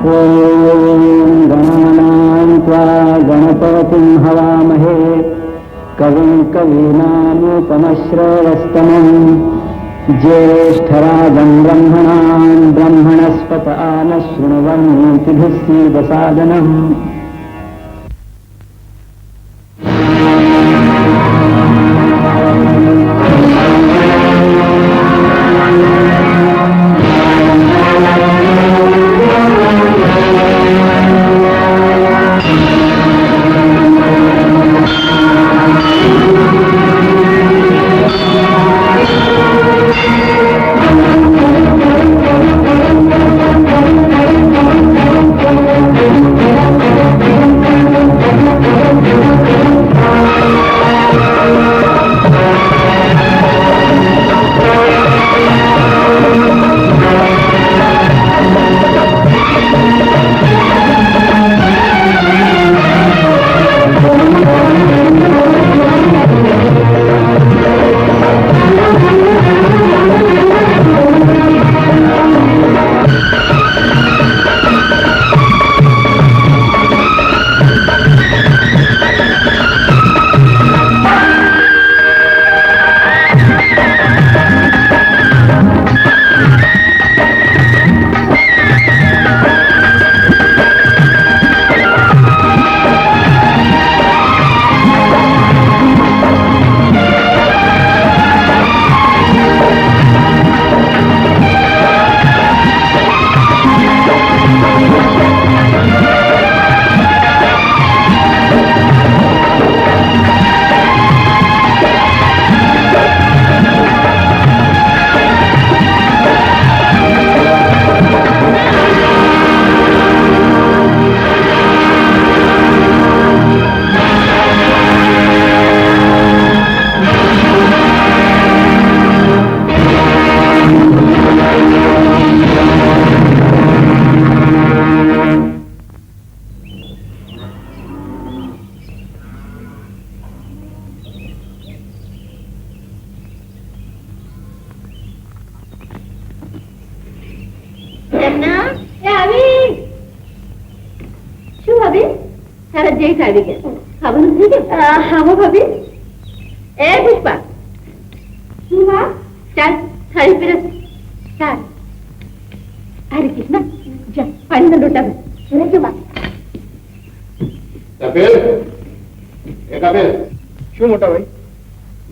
ओम गणानां त्वा गणपतिं हवामहे कविं कवीनामुपमश्रवस्तमं ज्येष्ठराजं ब्रह्मणां ब्रह्मणस्पत आनः शृण्वन्नोतिभिः सीदसादनम्।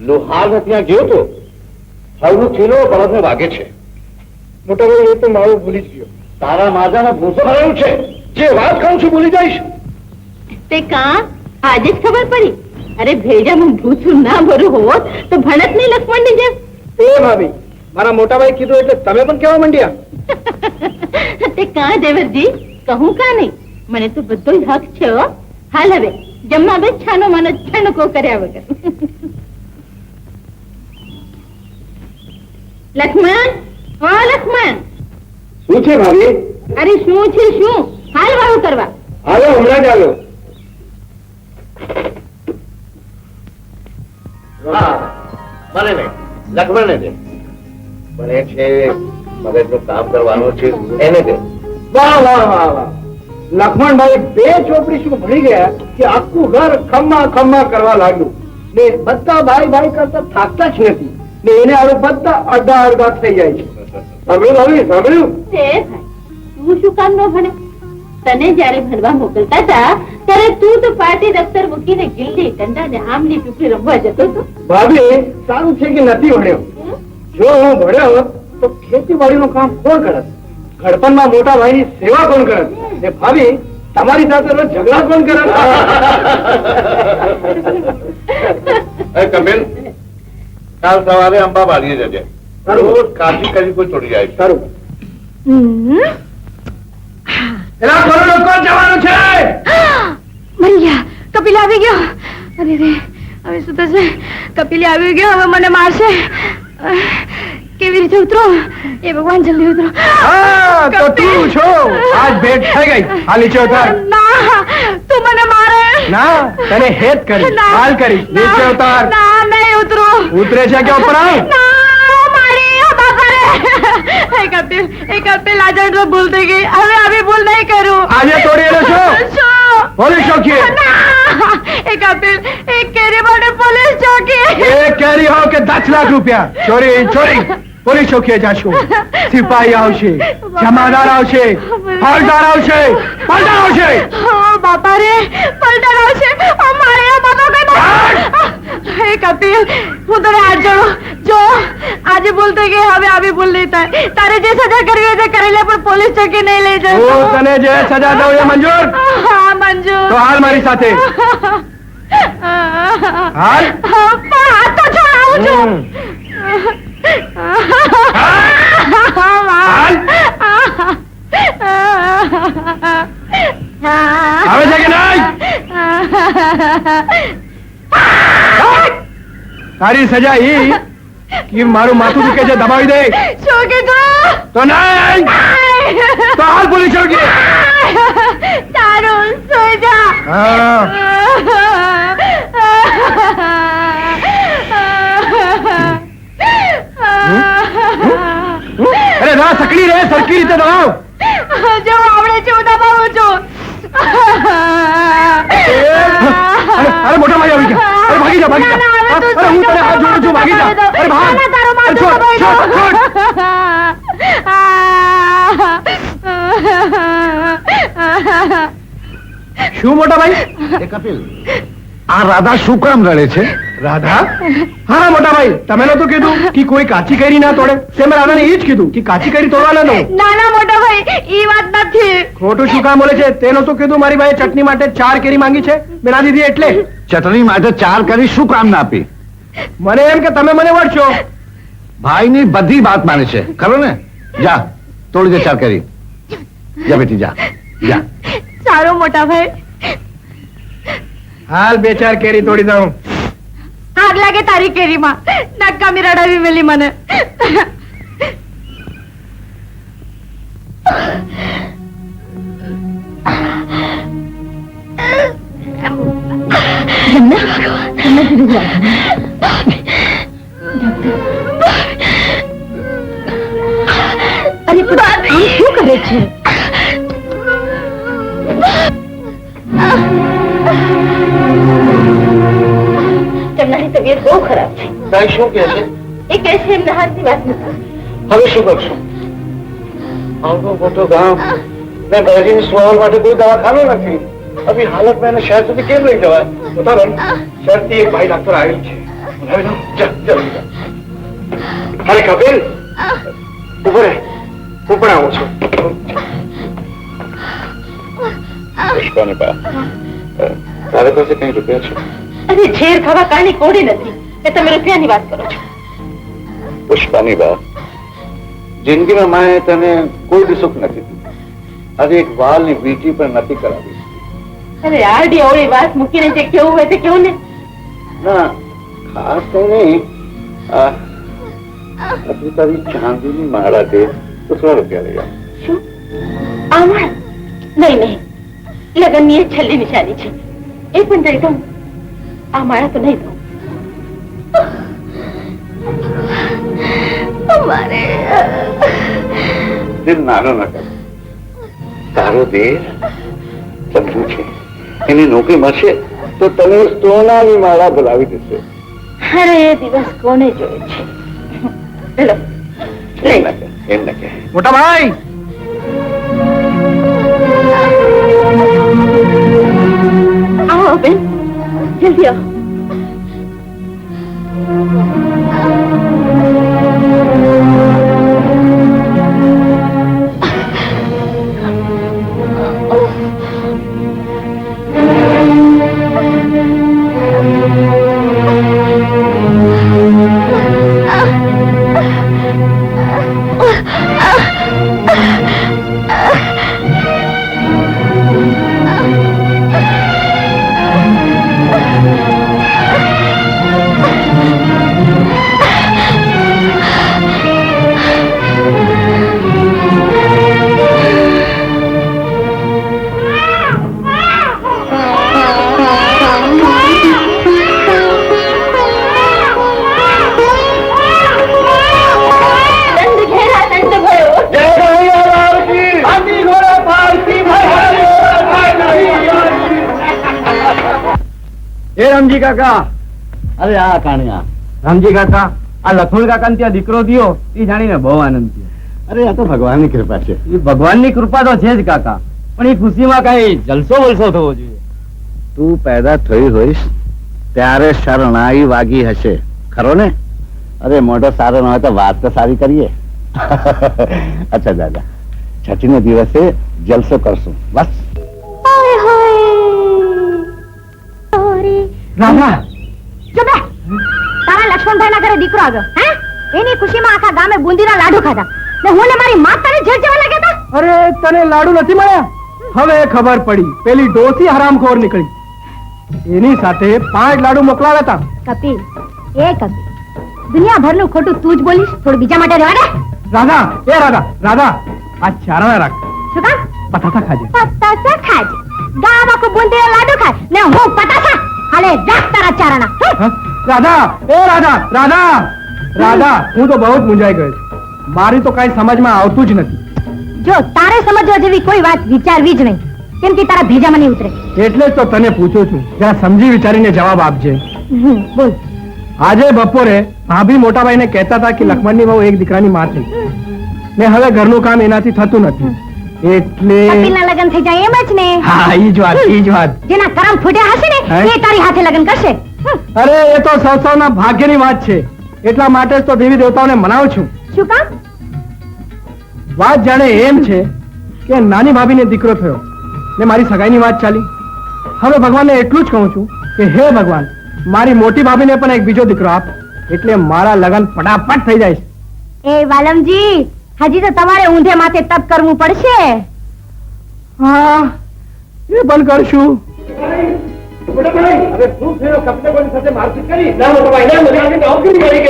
લોહાર ત્યાં ગયો તો હવનું થેલો બળદને વાગે છે. મોટા ભાઈ એ તો મારું ભૂલી જ ગયો. તારા માજાના ભૂસો ભરાયું છે. જે વાત કહું છું ભૂલી જઈશ. તે કા આજે જ ખબર પડી? અરે ભેજામાં ભૂસું ના ભર્યું હોત તો ભણત નહીં લક્ષ્મણ ની જેમ. એ ભાભી મારા મોટા ભાઈ કીધું એટલે તમે પણ કેવા માંડ્યા? તે કા દેવરજી કહું કા નહીં, મને તો બધો હક છે. હાલ હવે જમવા બે છાનો માનો છણકો કર્યા વગર. લક્ષ્મણ, ઓ લક્ષ્મણ. શું છે ભાભી? અરે શું છે શું? હાલ વાળું કરવા. આવ્યો હમણાં જ આવ્યો. મને નહીં, લક્ષ્મણને દે. મને છે મગજનું કામ કરવાનું છે એને દે. વાહ વાહ વાહ વાહ. લક્ષ્મણભાઈ બે ચોપડી શું ભણી ગયા કે આખું ઘર ખમ્મા ખમ્મા કરવા લાગ્યું ને બધા ભાઈ ભાઈ કરતા થાકતા જ નથી ને એને હવે બધા અડધા અડધા થઈ જાય છે. સાંભળ્યું સાંભળ્યું? તું શું કામ ન ભણે? તને જયારે ભણવા મોકલતા હતા ત્યારે તું તો પાર્ટી દફતર મૂકીને ગિલ્લી ડંડા ને આમની ટુકડી રમવા જતો હતો. ભાભી સારું છે કે નથી ભણ્યો. જો હું ભણ્યો તો ખેતીવાડીનું કામ કોણ કરત? ઘડપણમાં મોટા ભાઈની સેવા કોણ કરત? ને ભાભી તમારી સાથે રોજ ઝઘડા કોણ કરત? કપિલ, કાલ સવારે અંબાબાદી જજે. રોજ કાશી કરી કોઈ છોડી જાય. સારું. જવાનું છે. કપિલ આવી ગયો. અરે રે, હવે શું થશે? કપિલ આવી ગયો, હવે મને મારશે. કેવી રીતે ઉતરો? એ ભગવાન જલ્દી ઉતરો. તો તું છો આજ ભેટ થઈ ગઈ. આ નીચે ઉતાર. ના, તું મને મારે. ના, તને હેત કરી હાલ કરી. નીચે ઉતાર. ના, નહીં ઉતરો. ઉતરે છે કે ઉપર આવ? કપિલ આજે તો ભૂલ થઈ ગઈ. હવે આવી ભૂલ ભૂલ નહીં કરું. આજે તોડી એનો શું? શું? પોલીસ ચોકી. ના! એ કપિલ, એ કેરી માટે પોલીસ ચોકી. એ કેરી હો કે 10 લાખ રૂપિયા ચોરી ચોરી પોલીસ ચોકીએ જાશું. સિપાહી આવશે, જમાદાર આવશે, ફોજદાર આવશે, પલટાર આવશે. ઓ બાપા રે, પલટાર આવશે. અમારે એમાં તો કઈ. હે કપિલ, હું તને હાથ જોડું. જો આજે ભૂલ થઈ ગઈ, હવે આવી ભૂલ નહીં થાય. તારે જે સજા કરવી હોય તે કરી લે, પણ પોલીસ ચોકી નહીં લઈ જશો. હું તને જે સજા દઉં એ મંજૂર? હા મંજૂર. તો હાલ મારી સાથે. હાલ. પણ હાથ તો છોડ, આવું છું. હાલ. આવે છે કે નહીં? તારી સજા ઈ કે મારું માથું દુખે છે દબાવી દે. શું કીધું? તો નહીં તો હાલ પોલીસ ચોકી. તારું સુઈ જા. હા. અરે ના સકડી રે, સરખી રીતે દબાવ. જો આવડે છે હું દબાવું છું. અરે મોટા ભાઈ આવી ગયા. અરે ભાગી જા, ભાગી જા. અરે હું તને હાથ જોડું છું, ભાગી જા. અરે ભાગ. અરે છોડ, છોડ, છોડ. શું મોટા ભાઈ? કપિલ, આ રાધા શું કામ રડે છે? રાધા? હા મોટા ભાઈ, તમે નતું કીધું કે કોઈ કાચી કેરી ના તોડે? તે મેં રાધાને એ જ કીધું કે કાચી કેરી તોડવા ના દો. ના ના મોટા ભાઈ, ઈ વાત નથી. ખોટું શું કામ બોલે છે? તે નતું કીધું મારી ભાઈ ચટણી માટે 4 કેરી માંગી છે, મેં ના દીધી એટલે. ચટણી માટે 4 કરી શું કામ ના આપી? મને એમ કે તમે મને વળશો. ભાઈની બધી વાત માને છે, ખરો ને? જા તોડી દે 4 કરી. જા બેટી જા, જા. સારું મોટા ભાઈ. હાલ 2-4 કેરી તોડી દઉં. આગ લાગે તારી કેરીમાં. નકામી રડાવી મેલી મને. અરે પણ આમ શું કરે છે? તેમનાની તબિયત બહુ ખરાબ છે. તાઈ શું કહે છે? એ કહે છે એમના હાથની વાત નથી. હવે શું કરશું? આવડું મોટું ગામ ને બહેરીની સવાલ માટે કોઈ દવાખાનું નથી. અભી હાલત મેં એને શહેર સુધી કેમ લઈ જવાય? બતાવો ને. શહેરથી એક ભાઈ ડોક્ટર આવેલ છે. બોલાવી દો. જા, જલ્દી જા. અરે કપિલ, ઉભો રહે. હું પણ આવું છું. પુષ્પાની બા, તારે પાસે કઈ રૂપિયા છે? અરે ઝેર ખાવા કાની કોડી નથી. એ તમે રૂપિયાની વાત કરો છો. પુષ્પાની બા, જિંદગીમાં માએ તને કોઈ બી સુખ નથી દીધું. આજે એક વાલની વીંટી પણ નથી કરાવી. અરે આડી અવળી વાત મૂકીને જે કેવું હોય તે કેવું ને. ના, ખાસ કઈ નહીં. આટલી તારી ચાંદીની માળા છે તો થોડા રૂપિયા લઈ આવ. શું? આમાં નહીં નહીં, લગ્નની એ છેલ્લી નિશાની છે. એ પણ દઈ દઉં. આ માળા તો નહીં દઉં. દિલ નાનો ન કર. તારો દેર સમજુ છે. એની નોકરી મળશે તો તને સોનાની માળા બોલાવી દેશે. અરે એ દિવસ કોને જોયો છે? લો, એમ ના કહે, એમ ના કહે. મોટા ભાઈ, આવો બેન, જલ્દી આવો. એ રામજી કાકા, અરે આ કાણિયા, રામજી કાકા, આ લક્ષ્મણ કાકા ત્યાં દીકરો થયો એ જાણીને બહુ આનંદ થયો. અરે આ તો ભગવાનની કૃપા છે. એ ભગવાનની કૃપા તો છે જ કાકા, પણ એ ખુશીમાં કઈ જલસો વલસો થવો જોઈએ. તું પેદા થઈ હોઈશ ત્યારે શરણાઈ વાગી હશે, ખરો ને? અરે મોઢો સારો ન હોય તો વાત તો સારી કરીએ. અચ્છા દાદા, છઠ્ઠી દિવસે જલસો કરશું બસ. રાધા, ચૂપ રહે. તારા લક્ષ્મણભાઈ ના ઘરે દીકરો આવ્યો, હે? એની ખુશીમાં આખા ગામે બુંદીના લાડુ ખાધા ને હું ને મારી માતાને જેલ જવા લાગ્યા હતા. અરે તને લાડુ નથી મળ્યા? હવે ખબર પડી, પેલી ડોસી હરામખોર નીકળી. એની સાથે 5 લાડુ મોકલાવ્યા હતા. કપિલ, એ કપિલ, દુનિયાભરનું ખોટું તું જ બોલીશ, થોડું બીજા માટે રહેવા દે. રાધા, એ રાધા, રાધા, આ ચારણા રાખ. શું કામ? પતાસા ખાજે. પતાસા ખાજે. ગામ આખું બુંદીના લાડુ ખાય ને હું પતાસા. હાલે રાખ તારા ચારણા. હા? રાધા, એ રાધા, રાધા, રાધા, હું તો બહુ જ મૂંઝાઈ ગયો છું. મારી તો કઈ સમજમાં આવતું જ નથી. જો તારે સમજવા જેવી કોઈ વાત વિચારવી જ નહીં, કેમ કે તારા ભેજામાં નહીં ઉતરે. એટલે જ તો તને પૂછું છું, જરા સમજી વિચારીને જવાબ આપજે. બોલ. આજે બપોરે ભાભી મોટાભાઈને કહેતા હતા કે લક્ષ્મણની બહુ એક દીકરાની માં થઈ ને હવે ઘરનું કામ એનાથી થતું નથી, એટલે કપિલના લગ્ન થઈ જાય એમ જ ને? હા, ઈ જ વાત, ઈ જ વાત. જેના કરમ ફૂટ્યા હશે ને એ તારી હાથે લગ્ન કરશે. અરે એ તો સૌના ભાગ્યની વાત છે, એટલા માટે જ તો દેવી દેવતાઓને મનાવું છું. શું કામ? વાત જાણે એમ છે કે નાની ભાભીને દીકરો થયો ને મારી સગાઈની વાત ચાલી. હવે ભગવાનને એટલું જ કહું છું કે હે ભગવાન, મારી મોટી ભાભીને પણ એક બીજો દીકરો આપ, એટલે મારા લગ્ન ફટાફટ થઈ જાય. એ વાલમજી, હજી તો તમારે ઊંધે માથે તપ કરવું પડશે. હા, એ પણ કરશું. નોકરી મળી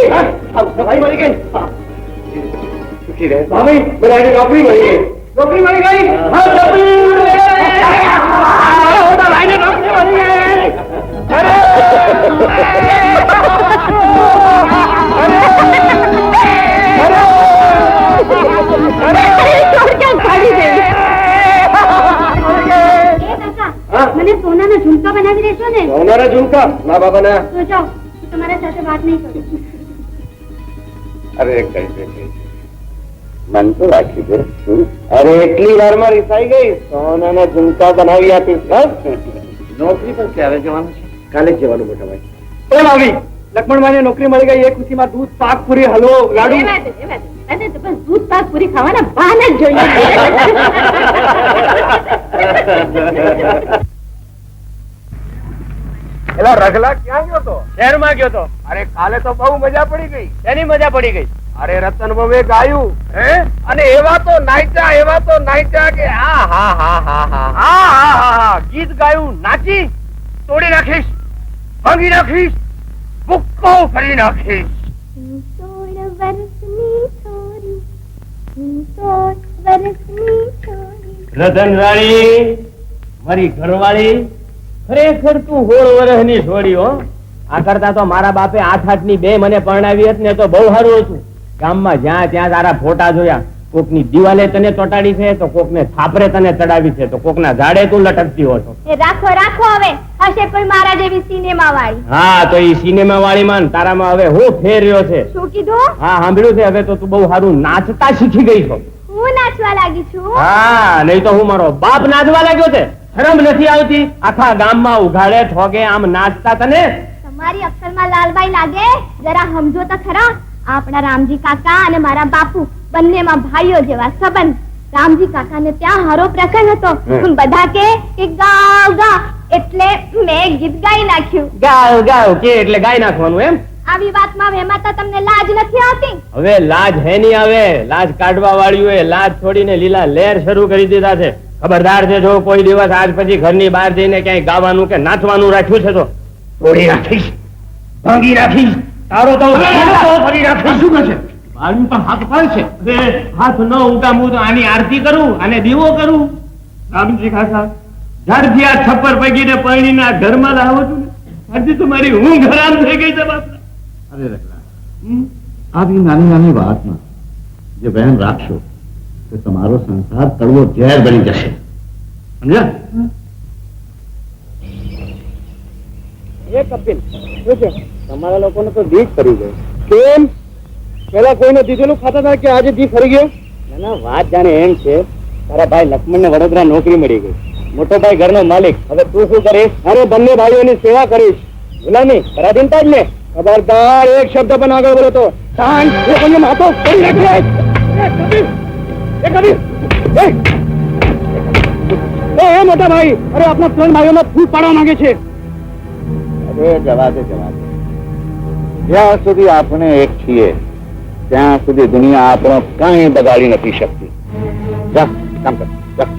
ગઈ. નોકરી મળી ગઈ. મને સોનાના ઝુમકા બનાવી દેશો ને? સોનાના ઝુમકા? ના બાબા ના. તો જાઓ, તમારા સાથે વાત નહીં કરું. અરે કઈ મન તો રાખી દે. અરે એટલી વારમાં રીસાઈ ગઈ, સોનાના ઝુમકા બનાવી આપીશ. નોકરી પર ક્યારે જવાનું છે? કાલે જ જવાનું મોટા ભાઈ. એ ભાભી, લક્ષ્મણભાઈને નોકરી મળી ગઈ, એ ખુશીમાં દૂધ, પાક, પૂરી, હલવો, લાડુ. અને તો બસ દૂધ પાક પૂરી ખાવાના બહાને જ જોઈએ. એલા રગલા ક્યાં ગયો તો? શહેરમાં ગયો તો. અરે કાલે તો બહુ મજા પડી ગઈ. એની મજા પડી ગઈ? અરે રતન બહુએ ગાયું, હે? અને એવા તો નાચ્યા કે હા હા હા હા હા હા હા હા, ગીત ગાયું, નાચી, તોડી નાખીશ, ભાંગી નાખીશ, ભૂક્કો કરી નાખીશ. રતન રાણી, મારી ઘરવાળી, ખરેખર તું 16 વર્ષની છોડી હો. આ કરતા તો મારા બાપે 8 ની 2 મને પરણાવી હતી ને તો બહુ સારું હતું. ગામમાં જ્યાં ત્યાં તારા ફોટા જોયા, કોકની દિવાલે તને ચોટાડી છે, તો કોકને છાપરે તને ચડાવી છે, તો કોકના ઝાડે તું લટકતી હો છો. રાખો રાખો, હવે હશે કોઈ મારા જેવી સિનેમા વાળી. હા, તો ઈ સિનેમા વાળી માં તારામાં હવે હું ફેર રહ્યો છે. શું કીધું? હા, સાંભળ્યું છે. હવે તો તું બહુ સારું નાચતા શીખી ગઈ છો. હું નાચવા લાગી છું? હા, નહીં તો હું મારો બાપ નાચવા લાગ્યો છે. શરમ નથી આવતી? આખા ગામમાં ઉઘાડે ઠોગે આમ નાચતા તને. તમારી અક્કલમાં લાલબાઈ લાગે, જરા સમજો તો ખરા. આપણા રામજી કાકા અને મારા બાપુ બંનેમાં ભાઈઓ જેવા સંબંધ. રામજી કાકાને ત્યાં હારો પ્રસંગ હતો. બધા કે ગાવ ગાવ, એટલે મેં ગીત ગાઈ નાખ્યું. ગાવ ગાવ કે એટલે ગાઈ નાખવાનું એમ? આવી વાતમાં વેમાતા તમને લાજ નથી આવતી? હવે લાજ હે નહીં આવે. લાજ કાઢવા વાળીઓએ લાજ છોડીને લીલા લહેર શરૂ કરી દીધા છે. ખબરદાર છે, જો કોઈ દિવસ આજ પછી ઘરની બહાર જઈને ક્યાંય ગાવાનું કે નાચવાનું રાખ્યું છે તો તોડી નાખીશ, ભાંગી નાખીશ. તારો તો ફરી નાખીશ. શું કહે છે? બાળું પણ હાથ પાડે છે. હાથ ન ઉગામું તો આની આરતી કરું અને દીવો કરું. રામજી કાકા, જ્યારથી આ છપ્પર પગીને પરણીને આ ઘરમાં લાવો છું ને, આજે તો મારી ઊંઘ હરામ થઈ ગઈ છે બાપ. અરે રખલા, આવી નાની નાની વાતમાં જે વહેમ રાખશો તો તમારો સંસાર કડવો ઝેર બની જશે. સમજ્યા? એ કપિલ શું છે તમારા લોકોને તો દી ફરી ગયો કેમ પેલા કોઈને દીધેલું ખાતા હતા કે આજે દી ફરી ગયો ના વાત જાણે એમ છે તારા ભાઈ લક્ષ્મણ ને વડોદરા નોકરી મળી ગઈ મોટો ભાઈ ઘરનો માલિક હવે તું શું કરીશ અરે બંને ભાઈઓની સેવા કરીશ ગુલામી કરા દિનતા જ ને ખબરદાર એક શબ્દ પણ આગળ બોલો તો માથો કરી નાખે એ મોટા ભાઈ અરે આપણા ત્રણ ભાઈઓમાં ફૂટ પાડવા માંગે છે અરે જવા દે જ્યાં સુધી આપણે એક છીએ ત્યાં સુધી દુનિયા આપણો કઈ બગાડી નથી શકતી જા કામ કર જા.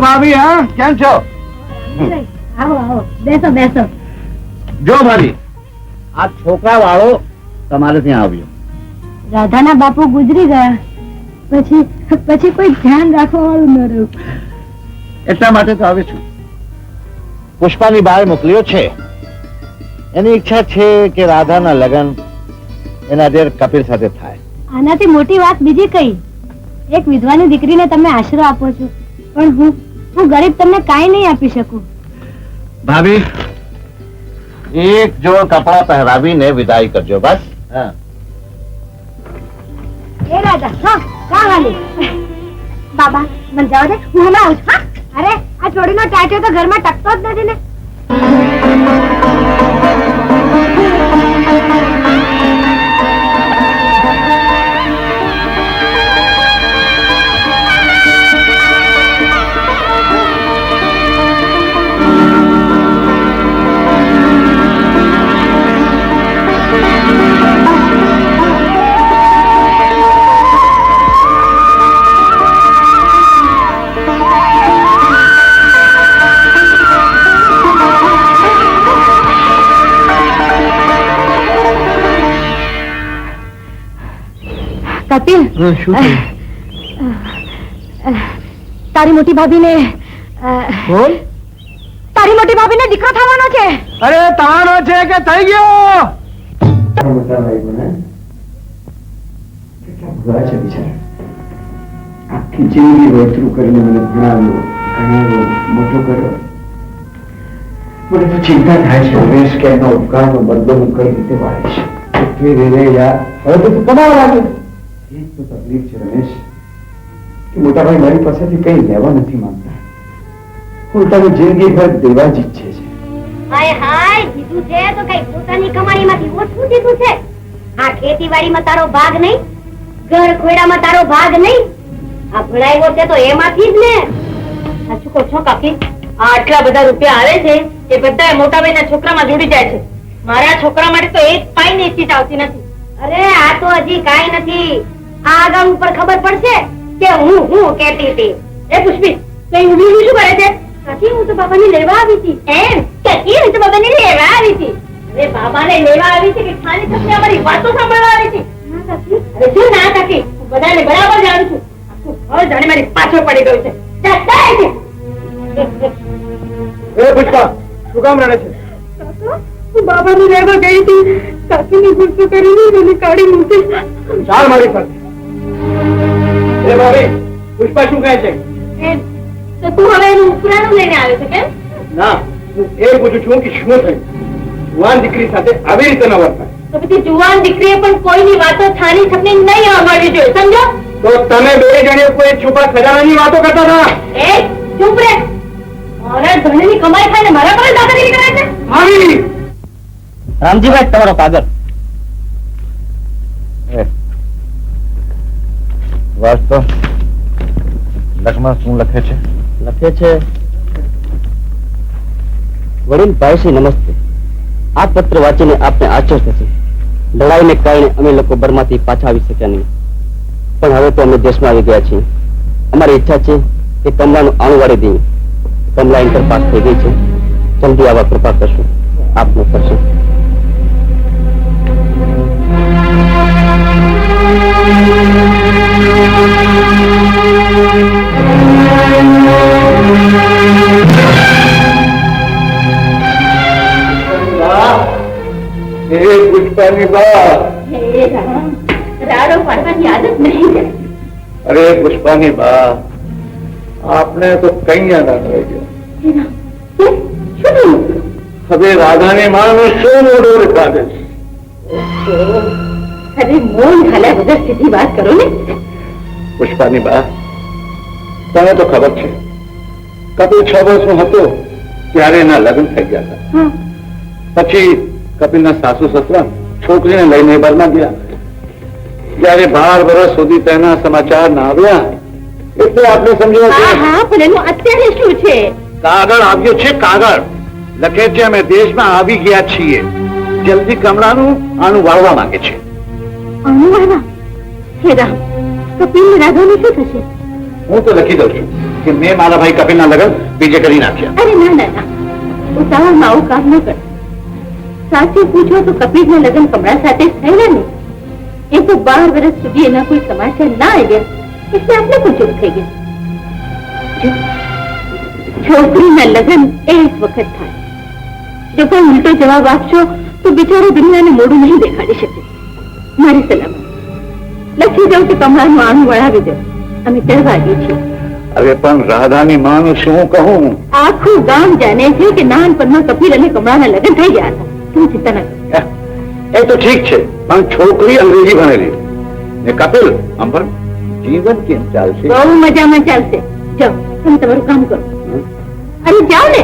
ભાભી હા કેમ છો આવો આવો બેસો બેસો જો ભાભી આ છોકરા વાળો તમારે ત્યાં આવ્યો રાધાના બાપુ ગુજરી ગયા પછી પછી કોઈ ધ્યાન રાખવા વાળું ન રહ્યું એટલા માટે તો આવે છું પુષ્પાની બહાર મોકલ્યો છે એની ઈચ્છા છે કે રાધાના લગ્ન એના દેર કપિલ સાથે થાય આનાથી મોટી વાત બીજી કઈ એક વિધવાની દીકરીને તમે આશરો આપો છો પણ હું ગરીબ તમને કાંઈ નહીં આપી શકું ભાભી એક જોડ કપડા પહેરાવીને વિદાય કરજો બસ હા એ રાધા હા કા હાલી બાબા મને જાવ દે હું હમણાં આવું છું હા અરે આ ચોરીનો ટાટિયો તો ઘરમાં ટકતો જ નથી ને કપિલ તારી મોટી ભાભીને તારી મોટી ભાભીને દીકરો થવાનો છે અરે તાનો છે કે થઈ ગયો મોટા ભાઈ કેટલા ભૂલા છે બિચારા આખી જિંદગી રોતરું કરીને મને ભણાવ્યો મોટો કર્યો મને તો ચિંતા થાય છે રમેશ કે એમના ઉપકારનો બદલો હું કઈ રીતે વાળીશ પૃથ્વી રેલે યાર હવે તો તું કમાવા લાગે એક તો તકલીફ છે રમેશ કે મોટા ભાઈ મારી પાસેથી કઈ લેવા નથી માંગતા પોતાની જિંદગી ભર દેવા જ ઈચ્છે છે હાય હાય દીધું છે તો કઈ પોતાની કમાણીમાંથી ઓછું દીધું છે આ ખેતીવાડીમાં તારો ભાગ નહીં ઘર ખોયડામાં તારો ભાગ નહીં આ ભણાવ્યો છે તો એમાંથી જ ને સાચું કહો છો કાકી આ આટલા બધા રૂપિયા આવે છે એ બધા મોટા ભાઈના છોકરામાં જોડી જાય છે મારા છોકરા માટે તો એક પાઈ ની ચીજ આવતી નથી અરે આ તો હજી કાઈ નથી આ આગળ ઉપર ખબર પડશે કે હું કહેતી હતી એ પુષ્પી કઈ ઊભી શું કરે છે કાકી હું તો બાબાને લેવા આવી હતી એમ કાકી હું તો બાબાને લેવા આવી હતી અરે બાબાને લેવા આવી છે કે ખાલી તમને અમારી વાતો સાંભળવા આવી હતી ના કાકી અરે શું ના કાકી હું બધાને બરાબર જાણું છું આખું ઘર જાણે મારી પાછળ પડી ગયું છે જતા છે એ પુષ્પા શું કામ રડે છે હું બાબાને લેવા ગઈ હતી કાકીને ગુસ્સો કરીને મને કાઢી મૂકી ચાલ મારી સાથે એ ભાભી પુષ્પા શું કહે છે એમ તો તું હવે એનું ઉપરાણું લઈને આવે છે કેમ ના હું એ પૂછું છું કે શું થયું જુવાન દીકરી સાથે આવી રીતે ન વર્તાય તો પછી જુવાન દીકરીએ પણ કોઈની વાતો છાની છપની નહીં સાંભળવી જોઈએ સમજો તો તમે બે જણે કોઈ છુપા ખજાનાની વાતો કરતા હતા એ ચૂપ રે મારા ધણીની કમાઈ ખાઈને મારા પર દાદાગીરી કરે છે આવી રામજીભાઈ તમારો કાગળ વાસ્તવ લક્ષ્મણ શું લખે છે વડીલ ભાઈશ્રી નમસ્તે. આ પત્ર વાંચીને આપને આશ્ચર્ય થશે. લડાઈને કારણે અમે લોકો બર્માથી પાછા આવી શક્યા નહીં, પણ હવે તો અમે દેશમાં આવી ગયા છીએ. અમારી ઈચ્છા છે કે કમલાનું આણું વાળી દઈએ. કમલા ઇન્ટર પાસ થઈ ગઈ છે. જલ્દી આવા કૃપા કરશું, આપને કરશું. પુષ્પાની બા, રાડો પાડવાની આદત નહીં જાય. અરે પુષ્પાની બા, આપને તો કઈ યાદ આવી ગયો. હવે રાધાની માનું શું મોઢું કાઢે છે? અરે મોન હાલ્યા વગર સીધી વાત કરો ને. પુષ્પાની બા, તને તો ખબર છે કપિલ 6 વર્ષનો હતો ત્યારે એના લગ્ન થઈ ગયા હતા. પછી કપિલના સાસુ સસરા છોકરીને લઈને બર્મા ગયા. જયારે 12 વર્ષ સુધી તેના સમાચાર ના આવ્યા એટલે આપણે સમજ્યું કે હા, પણ એનું અત્યારે શું છે? કાગળ આવ્યો છે. કાગળ લખે છે અમે દેશમાં આવી ગયા છીએ. જલ્દી કમળાનું આનું વાળવા માંગે છે. અનુવાળા હે રામ, કપિલ રાધાનું શું થશે? હું તો લખી દઉં છું કે મેં મારા ભાઈ કપિલના લગ્ન બીજે કરી નાખ્યા. અરે ના ના ના, ઉતાવળમાં આવું કામ ન કર. સાચું પૂછો તો કપિલના લગ્ન કમળા સાથે થયેલા ને. એ તો 12 વર્ષ સુધી એના કોઈ સમાચાર ના આવ્યા એટલે આપણે પણ ચૂપ થઈ ગયા. જો, છોકરીના લગ્ન એક વખત થાય. જો કોઈ ઉલટો જવાબ આપશો તો બિચારો દુનિયાને મોઢું નહીં દેખાડી શકે. મારી સલામત લખી દઉં કે કમળાનું આણું વળાવી દો. અમે ચડવાઈએ છીએ. હવે પણ રાધાની માનું શું કહું? આખું ગામ જાણે છે કે નાનપણમાં કપિલ અને કમળાના લગ્ન થઈ ગયા હતા. તું ચિંતા ન કર. એ તો ઠીક છે, પણ છોકરી અંગ્રેજી ભણેલી ને કપિલ અંબર જીવન કેમ ચાલશે? બહુ મજામાં ચાલશે. જાઓ, તમે તમારું કામ કરો. અરે જાઓ ને.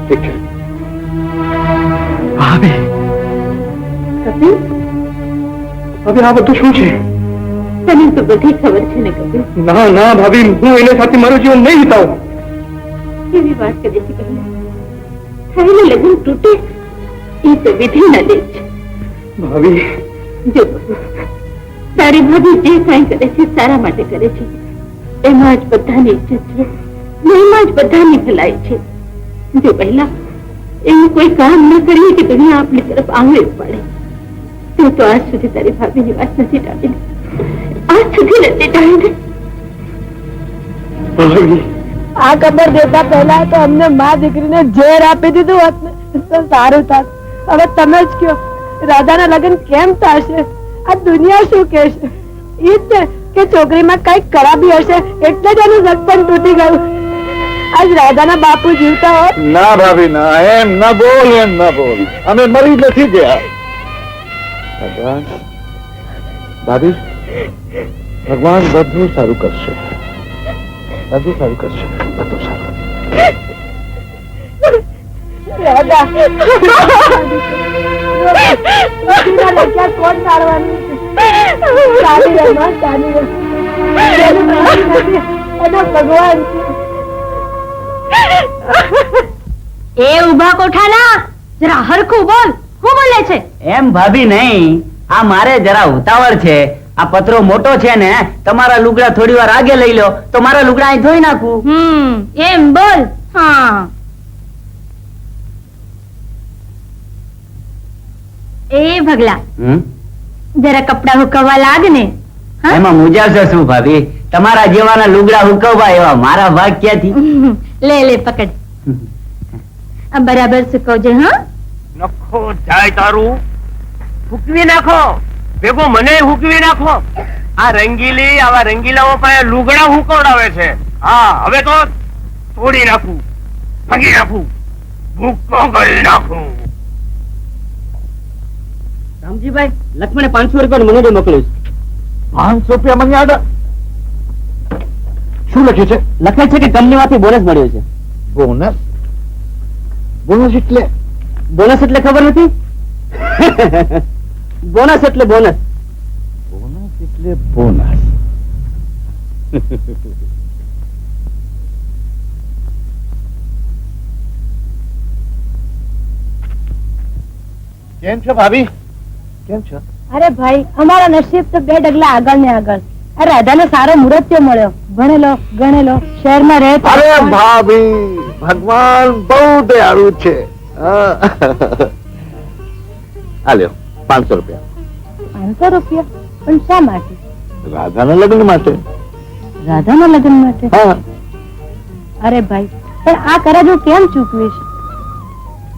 ઠીક છે. કપિલ, હવે આ બધું શું છે? તને તો બધી ખબર છે ને કપિલ. ના ના ભાભી, હું એને સાથે મારું જીવન નહીં વિતાવું. એવી વાત કરે છે કપિલ. થયેલું લગ્ન તૂટે એ તો વિધિના લેખ છે. ભાભી, જો કપિલ, તારી ભાભી જે કાંઈ કરે છે સારા માટે કરે છે. એમાં જ બધાની ઇજ્જત છે ને એમાં જ બધાની ભલાઈ છે. જો પહેલા એવું કોઈ કામ ન કરીએ કે દુનિયા આપણી તરફ આંગળી ઉપાડે. તું તો આજ સુધી તારી ભાભીની વાત નથી ટાળી. આજ સુધી નથી ટાળી. ભાભી, આ ખબર દેતા પહેલા તો અમને મા દીકરીને ઝેર આપી દીધું હોત ને તો સારું થાત. હવે તમે જ કહો, રાધાના લગ્ન કેમ થશે? આ દુનિયા શું કહેશે? એ જ છે કે છોકરીમાં કઈક ખરાબી હશે એટલે જ એનું સગપણ તૂટી ગયું. આજ રાધાના બાપુ જીવતા હોત. ના ભાભી ના, એમ ના બોલ, એમ ના બોલ. અમે મરી નથી ગયા. ભગવાન, ભાભી, ભગવાન બધું સારું કરશે. બધું સારું કરશે. બધું સારું. રાધા લખ્યા કોણ તારવાનું? ચાલી રહે માં, ચાલી રહે. ભગવાન એ ઉભા કોઠાના, જરા હરખું બોલ. શું બોલે છે? એમ ભાભી નહીં, આ મારે જરા ઉતાવળ છે. આ પત્રો મોટો છે ને, તમારા લુગડા થોડી વાર આગે લઈ લો તો મારા લુગડા અહીં ધોઈ નાખું. એમ બોલ. હા, એ ભગલા, જરા કપડા હુકવવા લાગ ને. એમાં મુજાશે શું ભાભી? તમારા જેવાના લુગડા હુકવવા એવા મારા ભાગ ક્યાંથી? લે લે પકડ. આ બરાબર સુકવજે. હા, નખો જાય તારું. હુકવી નાખો, ભેગો મને હુકવી નાખો. આ રંગીલી આવા રંગીલાઓ પાસે લુગડા હુકવડાવે છે. હા, હવે તો તોડી નાખું, ભાગી નાખું, ભૂકો કરી નાખું. રામજીભાઈ, લક્ષ્મણે 500 રૂપિયા મને મોકલ્યું છે. 500 રૂપિયા મને યાદ. શું લખ્યું છે? લખે છે કે કંપનીમાંથી બોનસ મળ્યો છે. બોનસ? બોનસ એટલે? બોનસ એટલે ખબર નથી? બોનસ એટલે બોનસ. બોનસ એટલે બોનસ. કેમ છો ભાભી? કેમ છો? અરે ભાઈ અમારા નસીબ તો 2 ડગલા આગળ ને આગળ. આ રાધાનો સારો મુહૂર્ત્યો મળ્યો. ભણેલો ગણેલો શહેરમાં રહે. અરે ભાભી, ભગવાન બહુ દયાળુ છે. આ લ્યો 500 રૂપિયા. 500 રૂપિયા? પણ શા માટે? રાધાના લગ્ન માટે. રાધાના લગ્ન માટે? હા. અરે ભાઈ પણ આ કરજ હું કેમ ચૂકવીશ?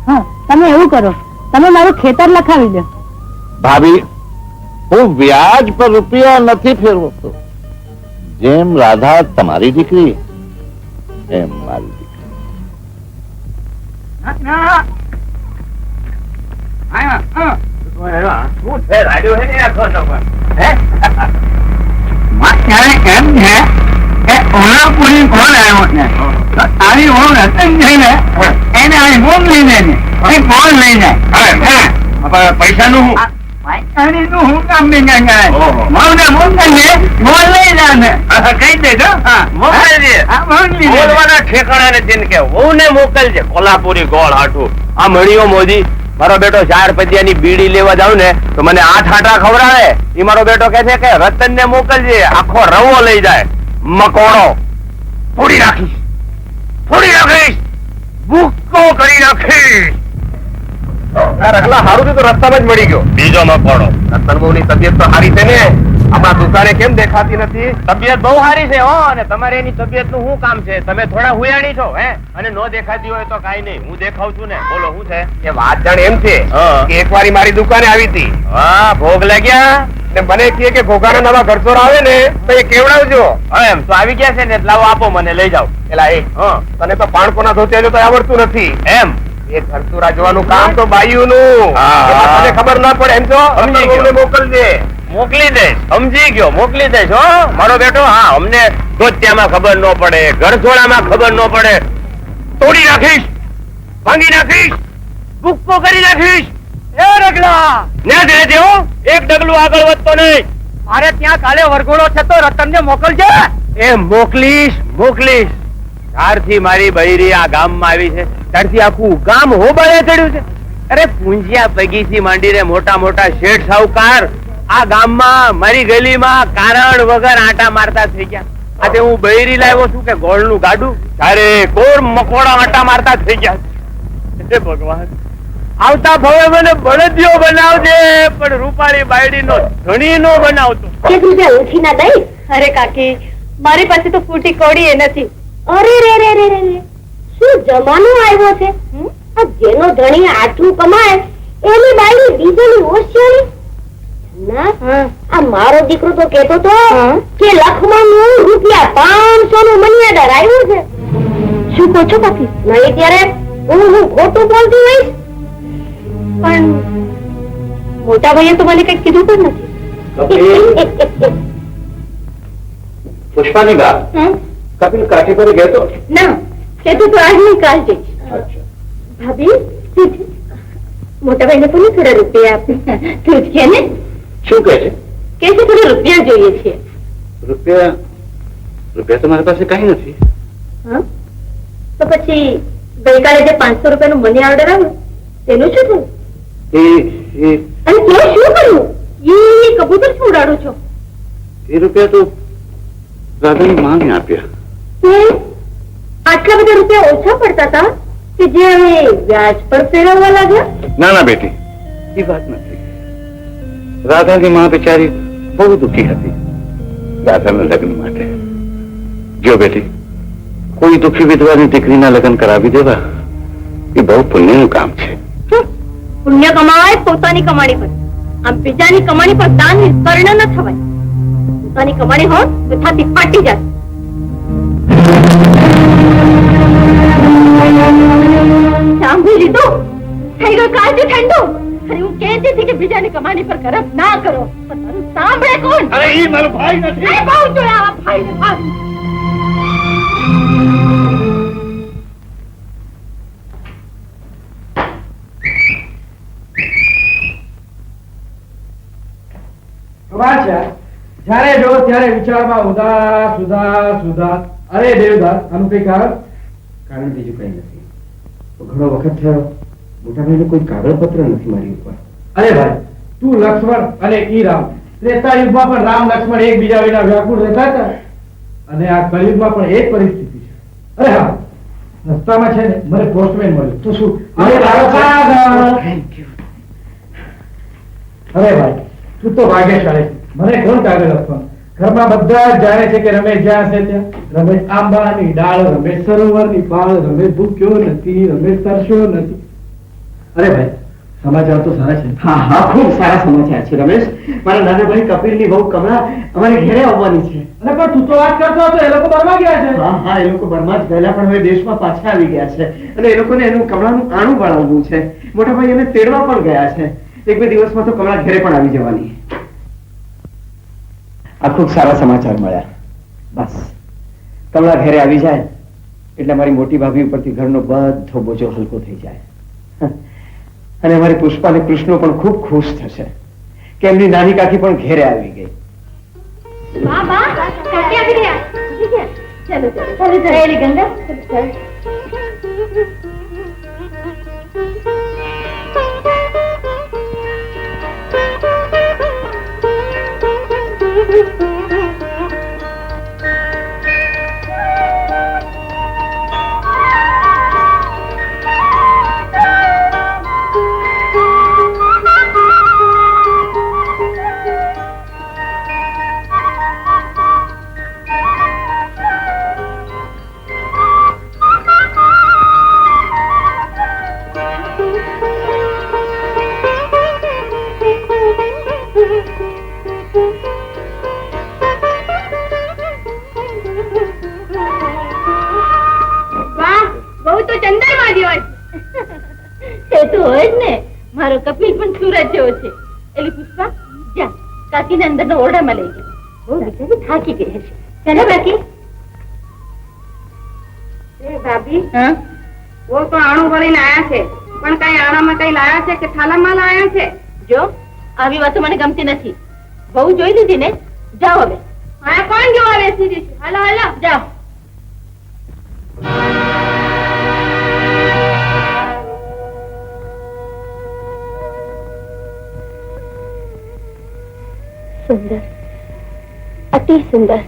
હા તમે એવું કરો, તમે મારું ખેતર લખાવી દો. ભાભી, હું વ્યાજ પર રૂપિયા નથી ફેરવતો. જેમ રાધા તમારી દીકરી એમ મારી દીકરી. શું છે રાડ્યો હે ને આખો નંબર? એમ છે કે ઓલાપુરી કોણ આવ્યો છે તારી ઓળ રતન જઈને એને અહીં બોમ લઈને કોણ લઈ જાય પૈસા નું પૈસાની નું હું કામ નહીં જાય મોને મોકલજે બોલ લઈ જાને કહી દેજો. મોકલજે. બોલવાના ઠેકાણા ને દિન કે હું ને મોકલજે કોલ્હાપુરી ગોળ હાટું. આ મળ્યો મોદી, મારો બેટો 4 પૈયાની બીડી લેવા જાવ ને તો મને 8 આટા ખવડાવે. ઈ મારો બેટો કહે છે કે રતન ને મોકલજે, આખો રવો લઈ જાય. મકોડો ફોડી રાખીશ, ભૂક્કો કરી નાખીશ. રખલા હારું છે તો રસ્તામાં જ મળી ગયો. બીજો મકોડો. રતનબહુની તબિયત તો સારી છે ને? આપણા દુકાને કેમ દેખાતી નથી? તબિયત બહુ સારી છે હો. અને તમારે એની તબિયત નું શું કામ છે? તમે થોડા હુયાણી છો હે? અને નો દેખાતી હોય તો કાઈ નહીં, હું દેખાઉં છું ને. બોલો શું છે? એ વાત જાણે એમ છે કે એક વારી મારી દુકાને આવી હતી. હા, ભોગ લાગ્યા ને મને કહે કે ઘોઘાના નવા ઘરચોર આવે ને તો એ કેવડાવજો. એમ તો આવી ગયા છે ને, લાવો આપો મને, લઈ જાઓ. એલા એ તને તો પાણકોના ધોતિયા તો આવડતું નથી એમ? એ ઘરચોરા જોવાનું કામ તો બાયુનું. તને ખબર ના પડે એમ છો? મોકલજે. મોકલી દઈશ, સમજી ગયો, મોકલી દઈશ હો મારો બેટો. હા, અમને ધોતિયામાં ખબર ન પડે, ઘરચોળામાં ખબર ન પડે. તોડી નાખીશ, ભાંગી નાખીશ, ભૂક્કો કરી નાખીશ. એ રગલા ને દે દેવો, એક ડગલું આગળ વધતો નહીં. મારે ત્યાં કાલે વરઘોડો છે તો રતનને મોકલજે. એ મોકલીશ. ત્યારથી મારી બૈરી આ ગામમાં આવી છે ત્યારથી આખું ગામ હોબાળે ચડ્યું છે. અરે પૂંજિયા પગીથી માંડીને મોટા મોટા શેઠ સાહુકાર આ ગામમાં મારી ગલીમાં કારણ વગર આટા મારતા થઈ ગયા. આજે હું બૈરી લાવ્યો છું કે ગોળનું ગાડું, ત્યારે કોર મકોડા આટા મારતા થઈ ગયા. હે ભગવાન, આવતા ભવે મને બળદિયો બનાવજે, પણ રૂપાળી બાયડી નો ધણી નો બનાવતો. ઉઠી ના દઈ. અરે કાકી, મારી પાસે તો ફૂટી કોડી એ નથી. અરે રે રે રે રે, શું જમાનો આવ્યો છે! જેનો ધણી આટલું કમાય એની બાયડી બીજાની હોશિયારી. ના, આ મારો દીકરો તો કેતો તો કે લખમણનું ₹500 નું મનીઓર્ડર આવ્યું છે. શું કહો છો કાકી? નહીં ત્યારે હું ખોટું બોલતી હોઈશ. પણ મોટા ભાઈએ તો મને કઈ કીધું પણ નથી. પુષ્પાની બા, કપિલ કાઠી પર ગયો તો? ના, કેતો તો આજ નહીં કાલ જઈશ. ભાભી, મોટા ભાઈને પણ થોડા રૂપિયા આપે. તું જ કે ને? શું કહે છે? કે છે થોડા રૂપિયા જોઈએ છે. રૂપિયા તો મારી પાસે કઈ નથી. તો પછી ગઈકાલે જે 500 રૂપિયાનું મની ઓર્ડર આવ્યું તેનું શું થયું? અને તે શું કર્યું? એ કબૂતર શું ઉડાડો છો? એ રૂપિયા તો રાધાની માને આપ્યા. આટલા બધા રૂપિયા ઓછા પડતા હતા કે જે હવે વ્યાજ પર ફેરવવા લાગ્યા? ના ના બેટી, એ વાત નથી. રાધાની માં બિચારી બહુ દુઃખી હતી રાધાના લગ્ન માટે. જો બેટી, કોઈ દુઃખી વિધવાની દીકરીના લગ્ન કરાવી દેવા એ બહુ પુણ્યનું કામ છે. પુણ્ય કમાવાય પોતાની કમાણી પર. આમ બીજાની કમાણી પર દાન નિષ્કર્ણ ન થવાય. પોતાની કમાણી હોત તો છાતી ફાટી જાય. સાંભળી લીધું? થઈ ગયો કાળજી ઠંડુ. અને હું કહેતી હતી કે બીજાની કમાણી પર ખર્ચ ના કરો, પણ તારું સાંભળે કોણ? અરે એ મારો ભાઈ નથી. એ બહુ જોયા આ ભાઈને ભાઈ. જયારે જો ત્યારે વિચારમાં ઉદાસ. અરે દેવદાસ, આનું કઈ કારણ બીજું કઈ નથી. ઘણો વખત થયો મોટા ભાઈને કોઈ કાગળપત્ર નથી મારી ઉપર. અરે ભાઈ, તું લક્ષ્મણ અને ઈ રામ, ત્રેતા યુગમાં પણ રામ લક્ષ્મણ એકબીજા વિના વ્યાકુળ રહેતા હતા અને આ કળિયુગમાં પણ એ જ પરિસ્થિતિ છે. અરે હા, રસ્તામાં છે ને મને પોસ્ટમેન મળ્યો તો શું અરે ભાઈ, તું તો ભાગ્યશાળી. મને કોણ કાગળ લખવાનું? ઘરમાં બધા જ જાણે છે કે રમેશ જ્યાં છે ત્યાં. રમેશ આંબાની ડાળ, રમેશ સરોવરની પાળ, રમેશ ભૂખ્યો નથી, રમેશ તરસ્યો નથી. અરે ભાઈ, સમાચાર તો સારા છે. હા હા, ખૂબ સારા સમાચાર છે રમેશ. મારા નાના ભાઈ કપિલની બહુ કમળા અમારે ઘરે આવવાની છે. અરે પણ તું તો વાત કરતો હતો, એ લોકો બરવા ગયા છે. હા હા, એ લોકો બર્મા જ ગયેલા પણ હવે દેશમાં પાછા આવી ગયા છે અને એ લોકોને એનું કમળાનું આણું બનાવવું છે. મોટા ભાઈ એને તેડવા પણ ગયા છે. એક બે દિવસમાં તો કમળા ઘરે પણ આવી જવાની. આ ખૂબ સારા સમાચાર મળ્યા. બસ કમળા ઘરે આવી જાય એટલે મારી મોટી ભાભી ઉપરથી ઘરનો બધો બોજો હલકો થઈ જાય અને અમારી પુષ્પા અને કૃષ્ણ પણ ખૂબ ખુશ થશે કે એમની નાની કાકી પણ ઘેરે આવી ગઈ. વાહ વાહ, કાકી આવી ગયા. ચલો ચલો ચલો એલી ગંગા. મારો કપિલ પણ સુરત જેવો છે. એલી પુષ્પા, જા કાકીને અંદરના ઓરડામાં લઈ જા. બહુ બિચારી થાકી ગઈ હશે. ચાલો કાકી. એ ભાભી, વો તો આણું ભરીને આયા છે, પણ કઈ આણામાં કઈ લાયા છે કે થાલામાં લાયા છે? જો આવી વાતો મને ગમતી નથી. બહુ જોઈ લીધી ને, જાઓ હવે. હા, કોણ જોવા બેસી છે? હાલો હાલો જાઓ. સુંદર, અતિ સુંદર.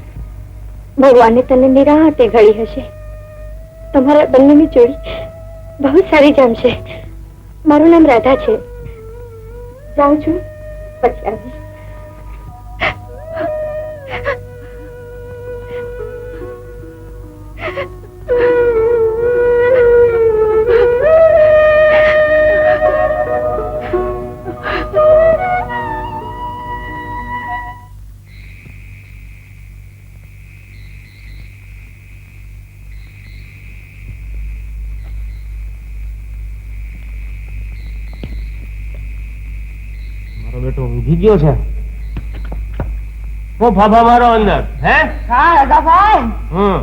ભગવાને તને નિરાંતે ઘડી હશે. તમારા બંનેની જોડી બહુ સારી જમશે. મારું નામ રાધા છે. જાઉં છું, પછી આવીશ. બેટો ઊંઘી ગયો છે. ઓ ફાફા મારો અંદર હે? હા રાધાભાઈ,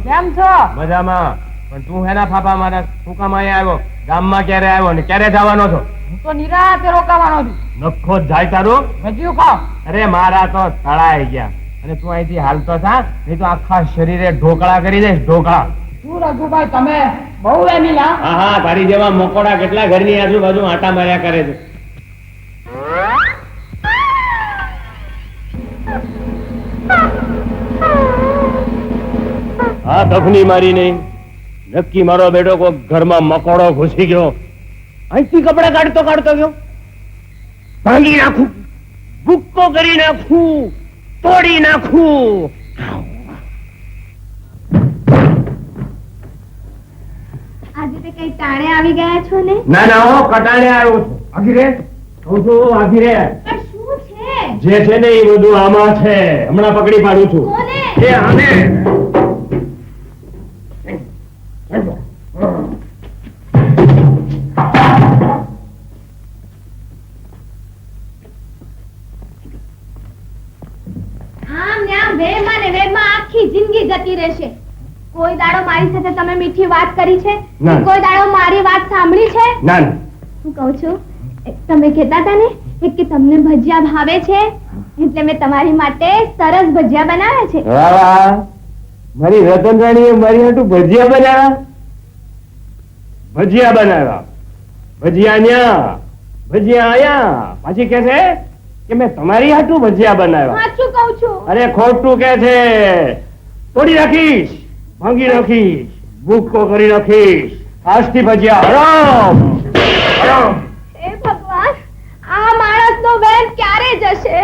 કેમ છો? મજામાં. પણ તું હેના ફાફા મારા શું કામ અહીંયા આવ્યો? ગામમાં ક્યારે આવ્યો ને ક્યારે જવાનો છો? હું તો નિરાંતે રોકાવાનો છું. નખો જ જાય તારું? ભજીયું ખાઓ. અરે મારા તો તળાઈ ગયા અને તું અહીંથી હાલતો થા, નહીં તો આખા શરીરે ઢોકળા કરી દઈશ. ઢોકળા. શું રઘુભાઈ, તમે બહુ વેમીલા. હા હા, તારી જેવા મકોડા કેટલા ઘરની આજુબાજુ આટા માર્યા કરે છે. હા, તફની મારી નહીં. નક્કી મારો બેટો કોઈ ઘરમાં મકોડો ઘૂસી ગયો. અહીંથી કપડા કાઢતો કાઢતો ગયો. ભાંગી નાખું, ભૂક્કો કરી નાખું, તોડી નાખું. આજે તે કઈ ટાણે આવી ગયા છો ને? ના ના, હો કટાણે આવ્યો છું. આઘી રે કહું છું, આઘી રે. પણ શું છે? જે છે ને એ બધું આમાં છે. હમણાં પકડી પાડું છું. કોને? એ આને. આમ ને આમ વેરમાં ને વેરમાં આખી જિંદગી જતી રહેશે. કોઈ દાડો મારી સાથે તમે મીઠી વાત કરી છે? ના. કોઈ દાડો મારી વાત સાંભળી છે? ના ના. હું કહું છું, તમે કહેતા હતા ને કે તમને ભજીયા ભાવે છે, એટલે મેં તમારી માટે સરસ ભજીયા બનાવ્યા છે. વાહ વાહ, મારી રતન રાણીએ મારી હાટુ ભજીયા બનાવ્યા. ભજીયા બનાવ્યા. ભજીયા ન્યા ભજીયા આયા પાછી કે છે કે મેં તમારી હાટું ભજીયા બનાવ્યા. સાચું કહું છું. અરે ખોટું કે છે. તોડી નાખીશ, ભાંગી નાખીશ, ભૂકો કરી નાખીશ. આજથી ભજીયા હરામ હરામ. હે ભગવાન, આ માણસનો વેર ક્યારે જશે?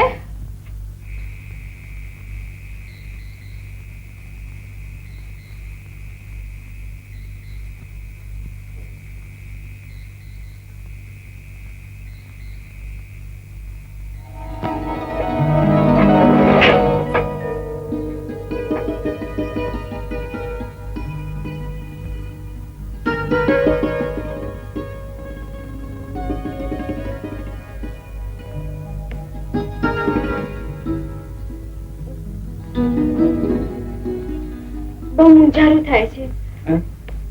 બહુ મૂંઝારું થાય છે.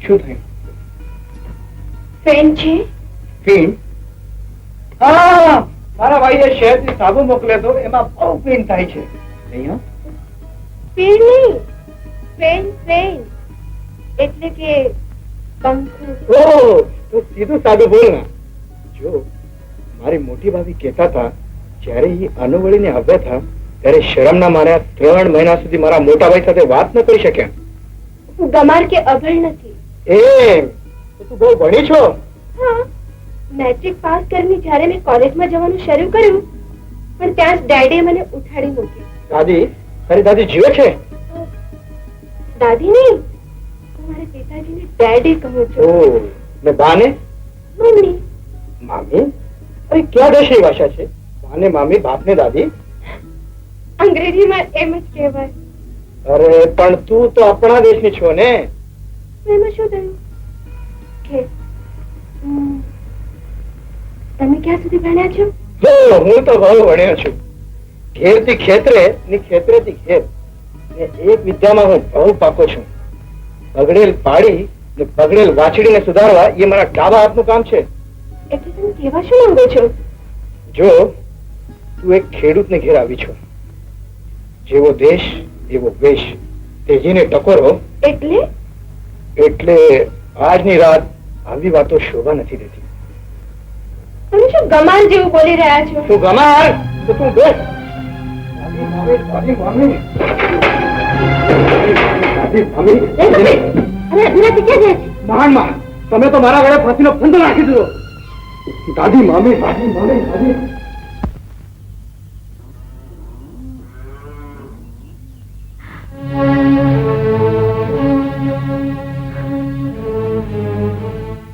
શું થયું? ફેન છે? ફીણ? હા, મારા ભાઈએ શહેરથી સાબુ મોકલ્યો તો એમાં બહુ ફીણ થાય છે. અહીંયા ફેન નહીં, ફેન ફેન એટલે કે પંખો. ઓહ, તો સીધું સાદું બોલ ને. જો મારી મોટી ભાભી કહેતા હતા જ્યારે એ અનુવળીને આવ્યા હતા ત્યારે શરમના માર્યા 3 મહિના સુધી મારા મોટા ભાઈ સાથે વાત ન કરી શક્યા. હું ગમાર કે અભણ નથી. એમ તો તું બહુ ભણી છો? હા, મેટ્રિક પાસ કરીને જ્યારે મેં કોલેજમાં જવાનું શરૂ કર્યું પણ ત્યાં જ ડેડીએ મને ઉઠાડી મૂકી. દાદી, તારી દાદી જીવે છે? દાદી નહીં, હું મારા પિતાજીને ડેડી કહું છું. ઓહ, ને બાને? મમ્મી. મામી? અરે ક્યાં દેશની ભાષા છે? બાને મામી, બાપને દાદી? અંગ્રેજીમાં એમ જ કહેવાય. અરે પણ તું તો આપણા દેશની છો ને. એમાં શું થયું કે તમે ક્યાં સુધી ભણ્યા છો? હું તો બહુ ભણ્યો છું. ઘેરથી ખેતરે ને ખેતરેથી ઘેર ને એક વિદ્યામાં હું બહુ પાકો છું. બગડેલ પાડી ને બગડેલ વાછડીને સુધારવા એ મારા ડાબા હાથનું કામ છે. એટલે તમે કેવા શું માંગો છો? જો તું એક ખેડૂતને ઘેર આવી છો, જેવો દેશ એવો વેશ, તેજીને ટકોરો. એટલે આજની રાત આવી વાતો શોભા નથી દેતી. તમે શું ગમાન જેવું બોલી રહ્યા છો? તું ગમાર તો તું બેસ. દાદી મામી, દાદી મામી. દાદી મામી. અરે અધૂરાથી ક્યાં જાય છે? મહાનમાં તમે તો મારા ગળે ફાંસીનો ફંદો નાખી દીધો. દાદી મામી, દાદી મામી, દાદી.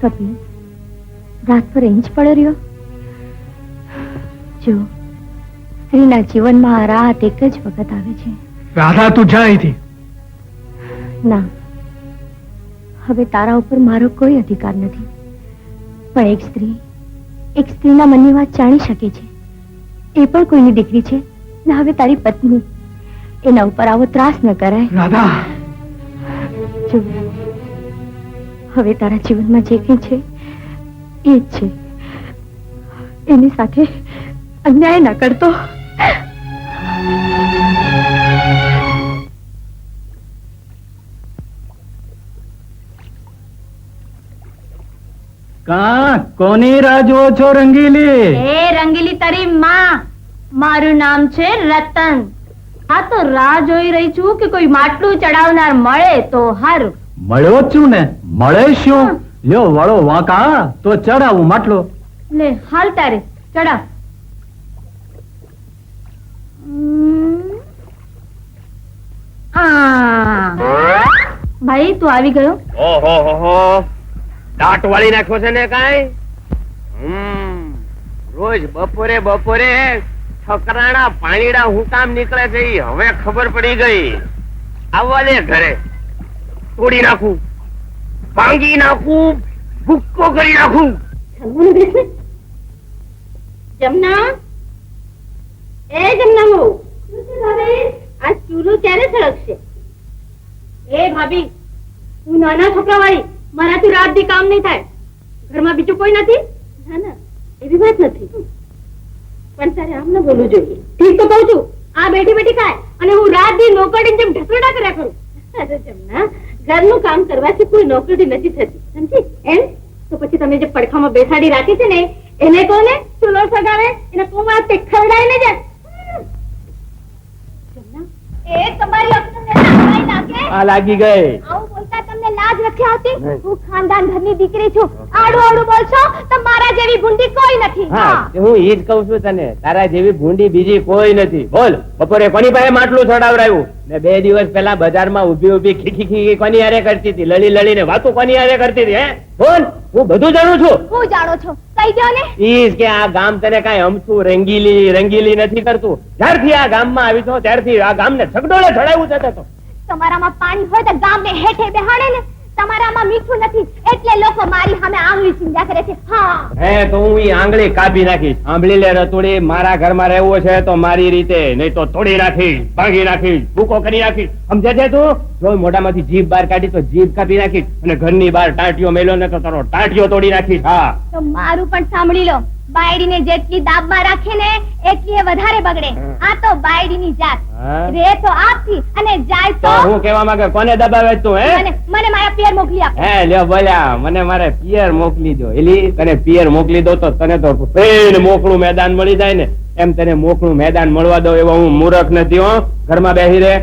કપિલ, રાત પર અહીં જ પડ્યો રહ્યો? જો, સ્ત્રીના જીવનમાં આ રાત એક જ વખત આવે છે. રાધા, તું જા અહીંથી. ના, હવે તારા ઉપર મારો કોઈ અધિકાર નથી. પણ એક સ્ત્રીના મનની વાત જાણી શકે છે. એ પણ કોઈની દીકરી છે ને હવે તારી પત્ની. એના ઉપર આવો ત્રાસ ન કરાય. રાધા, જો, હવે તારા જીવનમાં જે કંઈ છે એ જ છે. એની સાથે અન્યાય ન કરતો. કોની રાહ જુઓ છો રંગીલી? એ રંગીલી તારી માં. મારું નામ છે રતન. હા, તો રાહ જોઈ રહી છું કે કોઈ માટલું ચડાવનાર મળે તો હારું. મળ્યો જ છું ને. મળે શું? લ્યો વાળો વાંકા તો ચડાવું માટલો. લે હાલ તારે ચડાવ. ભાઈ તું આવી ગયો? ઓહો હો હો, દાંત વાળી નાખ્યો છે ને કાંઈ? રોજ બપોરે છકરાણા પાણીડા હું કામ નીકળે છે ઈ હવે ખબર પડી ગઈ. આવવા દે ઘરે. તોડી નાખું, ભાંગી નાખું, ભૂક્કો કરી નાખું. જમના, એ જમના બહુ, આ ચૂલો ક્યારે સળગશે? એ ભાભી, હું નાના છોકરા વાળી, મારાથી રાત દી કામ નહીં થાય. ઘરમાં બીજું કોઈ નથી? ના ના, એવી વાત નથી. પણ તારે આમ ન બોલવું જોઈએ. ઠીક તો કહું છું, આ બેઠી બેઠી ખાય અને હું રાત દી નોકરી જેમ ઢસરડા કર્યા કરું. અરે જમના, ઘરનું કામ કરવાથી કોઈ નોકરી નથી થતી, સમજી? એમ તો પછી તમે જે પડખામાં બેસાડી રાખી છે ને એને કોને ચૂલો સગાવે એને કુમાર તે ખવડાવીને જાય એ તમારી અક્કલને લાગી લાગે આ લાગી ગઈ. આવું બોલતા તમને લાજ નથી આવતી? હું ખાનદાન ઘરની દીકરી છું. આડું આડું બોલશો તો મારા જેવી ભૂંડી કોઈ નથી. હા, હું ઈ જ કહું છું તને, તારા જેવી ભૂંડી બીજી કોઈ નથી. બોલ, બપોરે કોની પાસે માટલું છોડાવરાયું ને 2 દિવસ પહેલા બજારમાં ઊભી ઊભી ખીખી ખીખી કોની હારે કરતી હતી, લડી લડીને વાતો કોની હારે કરતી હતી? હે બોલ, હું બધું જાણું છું. હું જાણો છો કહી દો ને. ઈ કે આ ગામ તને કાંઈ અમથું રંગીલી નથી કરતું. જ્યારથી આ ગામમાં આવી છો ત્યારથી આ ગામને છગડોળે ચડાવ્યું છે તો. તમારામાં પાણી હોય તો ગામને હેઠે બેહાડે ને. તમારામાં મીઠું નથી એટલે લોકો મારી સામે આંગળી ચીંધ્યા કરે છે. હા હે તો હું ઈ આંગળી કાપી નાખીશ. આંબળી લે રતુડી, મારા ઘરમાં રહેવું છે તો મારી રીતે, નહીં તો તોડી નાખીશ, ભાંગી નાખીશ, ભૂકો કરી નાખીશ. સમજે છે તું? જો મોઢામાંથી જીભ બહાર કાઢી તો જીભ કાપી નાખીશ, અને ઘરની બહાર ટાંટિયો મેલ્યો ને તો તારો ટાંટિયો તોડી નાખીશ. હા તો મારું પણ સાંભળી લો. બાયડીને જેટલી દાબમાં રાખે ને એટલી એ વધારે બગડે. આ તો બાયડીની જાત. રે તો આપથી અને જાય તો તો હું કહેવા માંગે કોને દબાવે તું? હે મને મારા પિયર મોકલી આપ. હે લ્યો બોલ્યા, મને મારે પિયર મોકલી દો. એલી તને પિયર મોકલી દો તો તને તો પેન મોકળું મેદાન મળી જાય ને, એમ તને મોકળું મેદાન મળવા દો એવો હું મૂર્ખ નથી. હો, ઘરમાં બેહી રે,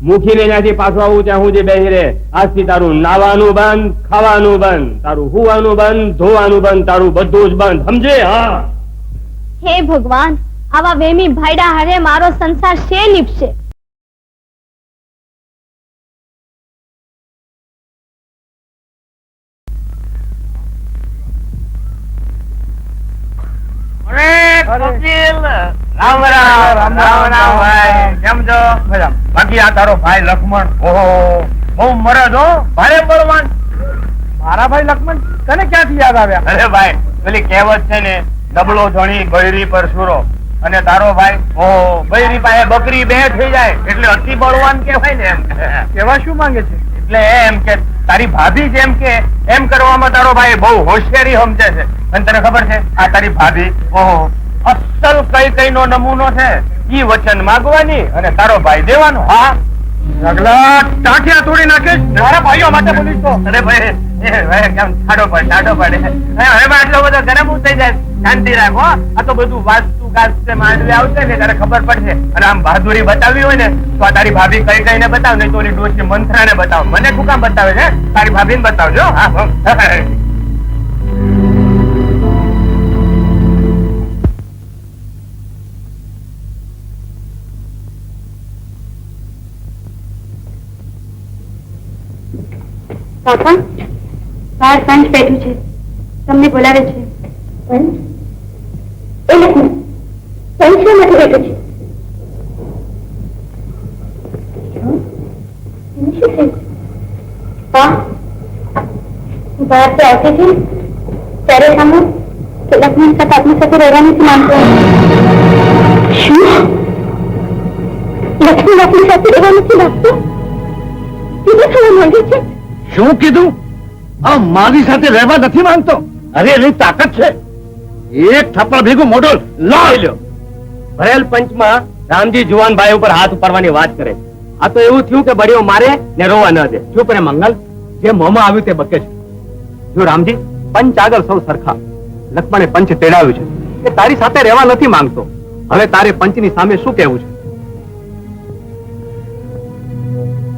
મૂકીને ત્યાંથી પાછું આવું ત્યાં સુધી બેહી રે. આજથી તારું નાવાનું બંધ, ખાવાનું બંધ, તારું હુવાનું બંધ, ધોવાનું બંધ, તારું બધું જ બંધ. સમજે? હા. હે ભગવાન, આવા વેમી ભાઈડા હારે મારો સંસાર શે નીપશે. રામ રામ ભાઈ, કેમ છો? બાકી આ તારો ભાઈ લક્ષ્મણ, ઓહો બહુ મરદ હો, ભારે બળવાન. મારા ભાઈ લક્ષ્મણ તને ક્યાંથી યાદ આવ્યા? અરે ભાઈ, પેલી કહેવત છે ને, ડબલો ધણી બૈરી પર સુરો, અને તારો ભાઈ ઓહો બૈરી પાસે બકરી બે થઈ જાય એટલે અતિ બળવાન કહેવાય ને. એમ કેવા શું માંગે છે? એટલે એમ કે તારી ભાભી જેમ કે એમ કરવામાં તારો ભાઈ બહુ હોશિયારી સમજે છે. અને તને ખબર છે આ તારી ભાભી ઓહો અસલ કઈ નો નમૂનો છે. ઈ વચન માંગવાની અને તારો ભાઈ દેવાનો. હા ટાંટિયા તોડી નાખીશ મારા ભાઈઓ માટે બોલીશ તો. અરે ભાઈ કેમ ઠાડો પડે હવે આટલો બધો ગરમ થઈ જાય. શાંતિ રાખો. આ તો બધું વાસ્તુ ગાસ્તે માંડવી આવશે ને ત્યારે ખબર પડશે. અને આમ બહાદુરી બતાવી હોય ને તો આ તારી ભાભી કઈ ને બતાવ, નહીં તો ઓલી ડોશી મંત્રાને બતાવ. મને શું કામ બતાવે છે? તારી ભાભીને બતાવજો. હા કાકા, બહાર પંચ બેઠું છે, તમને બોલાવે છે. પંચ? એ નથી, પંચ શા માટે બેઠું છે? હું બહારથી આવતી હતી ત્યારે સાંભળ્યું કે લક્ષ્મણ સાથે આપની સાથે રહેવા નથી માંગતો. શું? લક્ષ્મણ આપની સાથે રહેવા નથી માંગતો? કેવી થવા માંગે છે? શું કીધું? આ મારી સાથે રહેવા નથી માંગતો? અરે એની તાકાત છે. એક થપ્પડ ભેગું મોઢું લાવી લ્યો. ભરેલ પંચમાં રામજી જુવાનભાઈ ઉપર હાથ ઉપાડવાની વાત કરે. આ તો એવું થયું કે બળીઓ મારે ને રોવા ન દે. ચૂપ રે મંગલ, જે મોંમાં આવ્યું તે બકે છે. જો રામજી, પંચ આગળ સૌ સરખા. લક્ષ્મણે પંચ તેડાવ્યું છે કે તારી સાથે રહેવા નથી માંગતો. હવે તારે પંચની સામે શું કહેવું છે?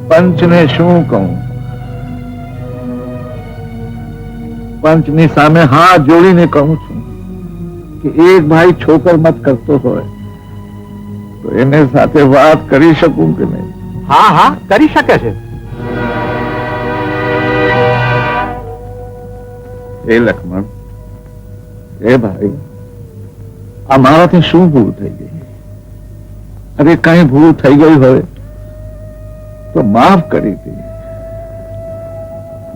પંચને શું કહું? પંચની સામે હાથ જોડીને કહું છું કે એક ભાઈ છોકર મત કરતો હોય તો એને સાથે વાત કરી શકું કે નહીં? હા હા, કરી શકે છે. એ લક્ષ્મણ, એ ભાઈ, આ મારાથી શું ભૂલ થઈ ગઈ? અરે કઈ ભૂલ થઈ ગઈ હોય તો માફ કરી દે.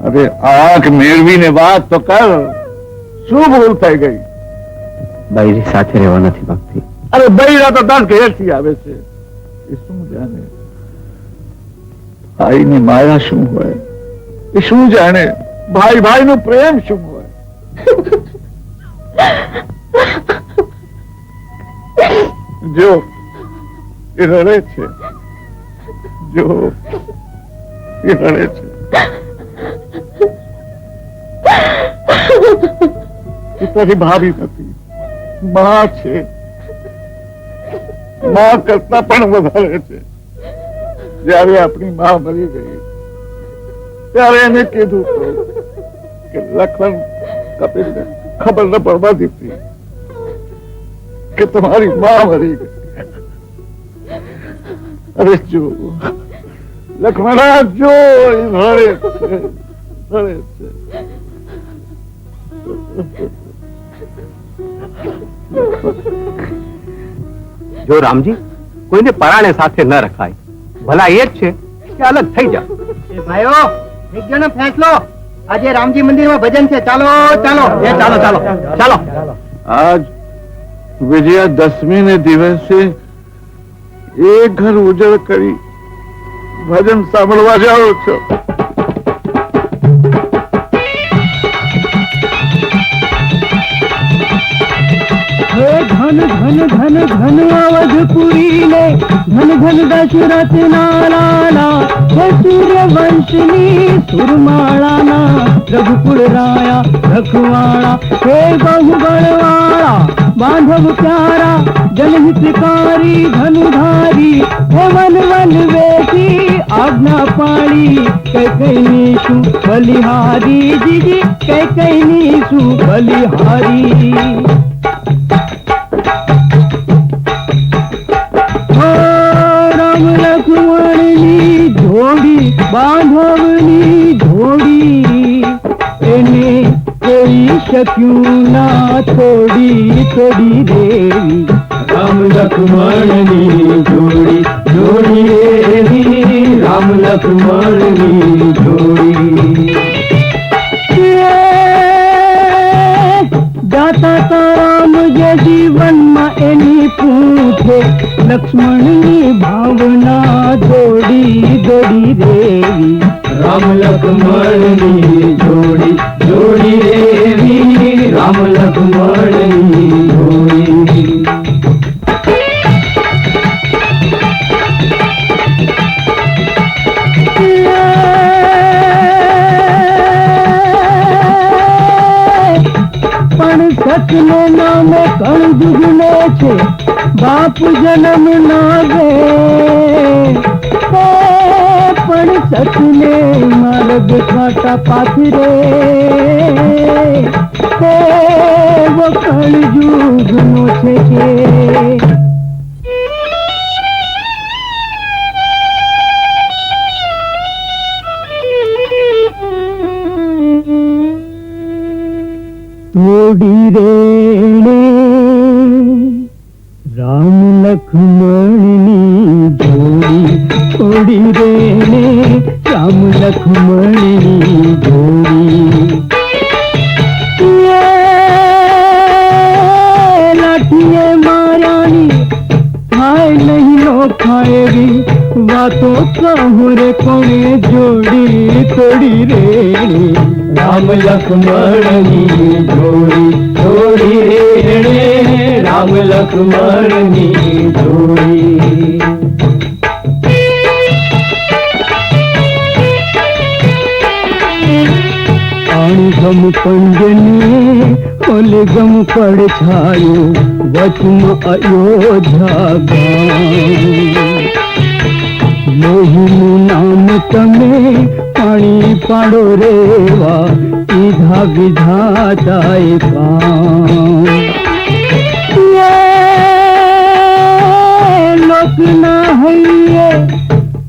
અરે આંખ મેળવીને વાત તો કર. શું ભૂલ થઈ ગઈ? બૈરી સાથે રહેવા નથી માંગતી. અરે બૈરા તો 10 ઘેરથી આવે છે. એ શું જાણે ભાઈની માયા શું હોય? એ શું જાણે ભાઈ ભાઈનો પ્રેમ શું હોય? જો એ રડે છે, જો એ રડે છે. એ તારી ભાભી નથી, માં છે, માં કરતા પણ વધારે છે. જયારે આપણી માં મરી ગઈ ત્યારે એને કીધું કે લખન કપિલને ખબર ન પડવા દીધી કે તમારી માં મરી ગઈ. અરે જો લક્ષ્મણા, જો રડે છે, રડે છે. જો રામજી, કોઈને પરાણે સાથે ન રખાય. ભલા એ જ છે કે અલગ થઈ જાવ. ભાઈઓ, એક જણો ફેંસલો. આજે રામજી મંદિરમાં ભજન છે. ચાલો ચાલો ચાલો ચાલો ચાલો. આજ વિજયાદશમી ને દિવસે એ ઘર ઉજળ કરી ભજન સાંભળવા જાઓ છો. ધન ધન ધન ધન અવધપુરી ને ધન ધન દશરથ નાલાલા હે સૂર્યવંશની સુરમાળાના રઘુકુળ રાયા રખવાળા હે બહુગણવાળા બાંધવ પ્યારા જનહિતકારી ધનુધારી હે વન વન વેસી આજ્ઞા પાળી કઈ કઈની શું બલિહારી જીજી કઈ કઈની શું બલિહારી. લક્ષ્મણની જોડી બાંધવની જોડી એને કોઈ શક્યું ના થોડી થોડી દેવી. રામ લક્ષ્મણની જોડી જોડી એવી રામ લક્ષ્મણની જોડી. દાતા રામ જે જીવનમાં એની પૂછે લક્ષ્મણની ભાવના દોડી દોડી દેવી. રામ લક્ષ્મણની જોડી જોડી દેવી રામ લક્ષ્મણની જોડી. પણ સચને નામે કણ જુગને છે બાપ જન્મ ના દે. પણ સચને માર્ગ ખાટા પાથરે वो कलयुग नो छे थोड़ी रेणे राम लक्ष्मणनी जोड़ी थोड़ी रेणे राम लक्ष्मणनी जोड़ी लाठिए मारानी खाए नहीं लो खाएगी बातों कहूँ रे कोने जोड़ी थोड़ी रेणे राम लक्ष्मणनी जोड़ी जोड़ी रेणे राम लक्ष्मणनी जोड़ी गम पंजने ओल गम पड़ छायो वचम अयोध्या लोही नाम तमे पानी पाड़ो रेवा ईधा विधाताए लोक ना है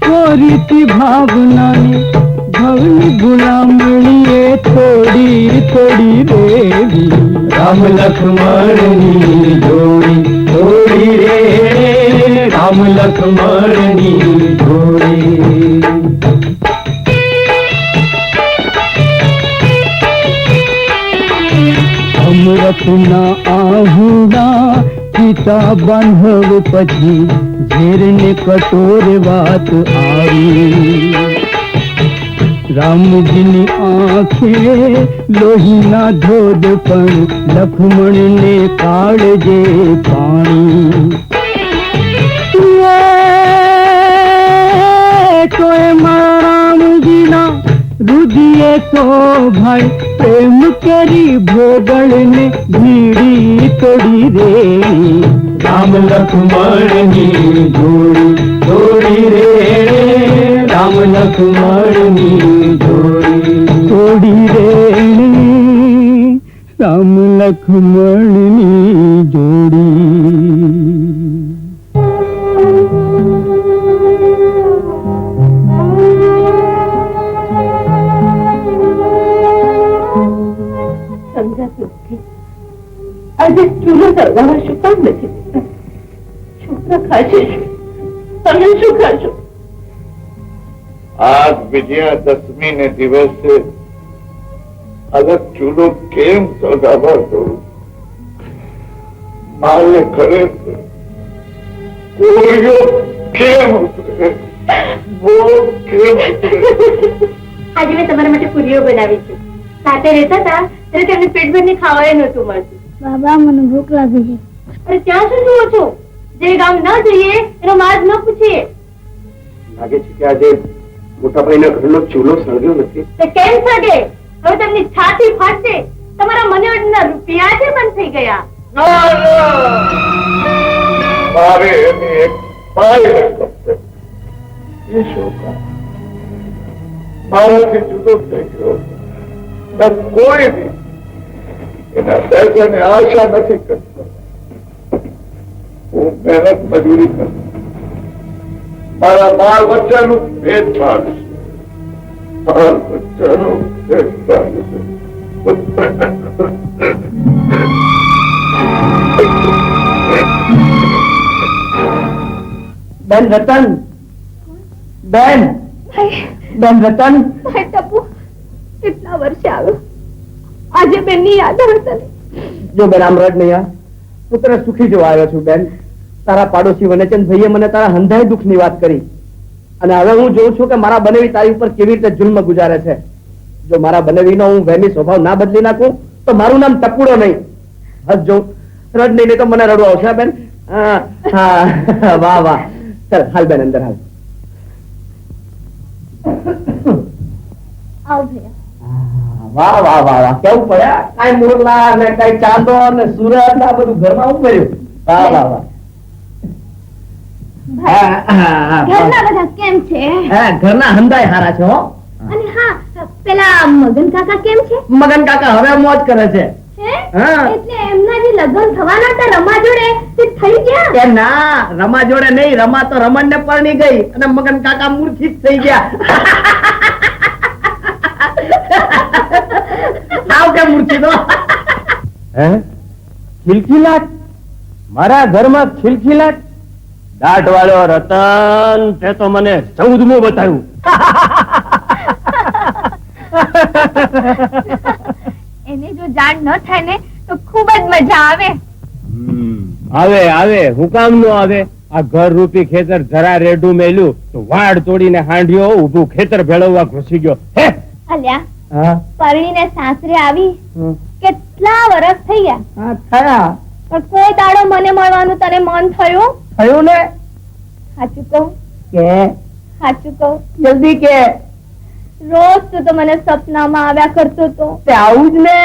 कोरीति भावना भवनी गुलामणिए थोड़ी थोड़ी देवी राम लक्ष्मणनी जोड़ी थोड़ी रे राम लक्ष्मणनी जोड़ी अमृत ना आहुड़ा पिता बांधव पछी झेर ने कठोर बात आई राम जी नी आंखें लोही ना धोद पण लक्ष्मण ने काळजे पाणी तोय राम जी ना रुदिए તો ભાઈ પ્રેમ કરી ભોગળને ભીડી તોડી રે રામ લક્ષ્મણની જોડી જોડી રે રામ લક્ષ્મણની જોડી તોડી રે રામ લક્ષ્મણની જોડી આજે ચૂલો સળગાવવા શું કામ નથી દેતા? છોકરા ખાશે શું? તમે શું ખાશો? આજ વિજયાદશમી ને દિવસે અલગ ચૂલો કેમ સળગાવવા દઉં? મારે ઘરે કોળીઓ કેમ ઉતરે? બોલ કેમ ઉતરે? આજે મેં તમારા માટે પૂરીઓ બનાવી છે. સાથે રહેતા હતા ત્યારે તેમને પેટ ભરીને ખાવાય નહોતું મળતું. બાબા મને ભૂખ લાગી છે. અરે ત્યાં શું જુઓ છો? જે ગામ ન જઈએ એનો માર્ગ ન પૂછીએ. લાગે છે કે આજે મોટાભાઈના ઘરનો ચૂલો સળગ્યો નથી. તે કેમ સગે? હવે તેમની છાતી ફાટશે. તમારા મનોરંજનના રૂપિયા જે બંધ થઈ ગયા. મારે એની એક પાય ગમશે. એ શોકા મારાથી જુદો થઈ ગયો. કોઈ નહીં એના પૈસાની આશા નથી કરતો. હું મહેનત મજૂરી કરું. મારા બાળ બચ્ચાનું પેટ પાડશે. બાળ બચ્ચાનું પેટ પાડશે. બેન રતન બેન બેન રતન ભાઈ ટપુ, કેટલા વર્ષે આવ્યો. આજે બેનની યાદ આવે તને? જો બેન આમ રડ નહીં. હું તને સુખી જોવા આવ્યો છું બેન. તારા પાડોશી વનચંદ ભાઈએ મને તારા હંધાય દુઃખની વાત કરી અને હવે હું જોઉં છું કે મારા બનેવી તારી ઉપર કેવી રીતે જુલ્મ ગુજારે છે. જો મારા બનેવીનો હું વહેમી સ્વભાવ ના બદલી નાખું તો મારું નામ ટપુડો નહીં. હસ જો રડ નહીં તો મને રડવું આવશે બેન. વાહ વાહ. ચાલ હાલ બેન અંદર હાલ. આવ ભૈયા. વાહ વાહ વાહ વાહ. કેવું પડ્યા? કઈ મોરલા ને કઈ ચાંદો ને સુરત ને બધું ઘરમાં ઉભર્યું. વાહ વાહ વાહ. ઘરના બધા કેમ છે? ઘરના હંધાય હારા છે હો. અને હા, પેલા મગન કાકા કેમ છે? મગન કાકા હવે મોજ કરે છે. હા. એટલે એમના જે લગ્ન થવાના હતા રમા જોડે તે થઈ ગયા? કે ના, રમા જોડે નહીં. રમા તો રમણ ને પરણી ગઈ અને મગન કાકા મૂર્છિત થઈ ગયા. આવ કે મૂર્છિત હો. ખિલખિલાટ? મારા ઘરમાં ખિલખિલાટ? દાઢ વાળો રતન, તે તો મને 14મું બતાવ્યું. એને જો જાણ ન થાય ને તો ખૂબ જ મજા આવે. આવે આવે, હું કામ નો આવે? આ ઘર રૂપી ખેતર જરા રેડું મેલ્યું તો વાડ તોડીને હાંડ્યો ઊભું ખેતર ભેળવવા ઘૂસી ગયો. હે અલ્યા, પરણીને સાસરે આવી કેટલા વર્ષ થઈ ગયા? થયા. પણ કોઈ દાડો મને મળવાનું તને મન થયું? થયું ને? સાચું કહું? કે સાચું કહું? જલ્દી કે. રોજ તું તો મને સપનામાં આવ્યા કરતો તો. તે આવું જ ને.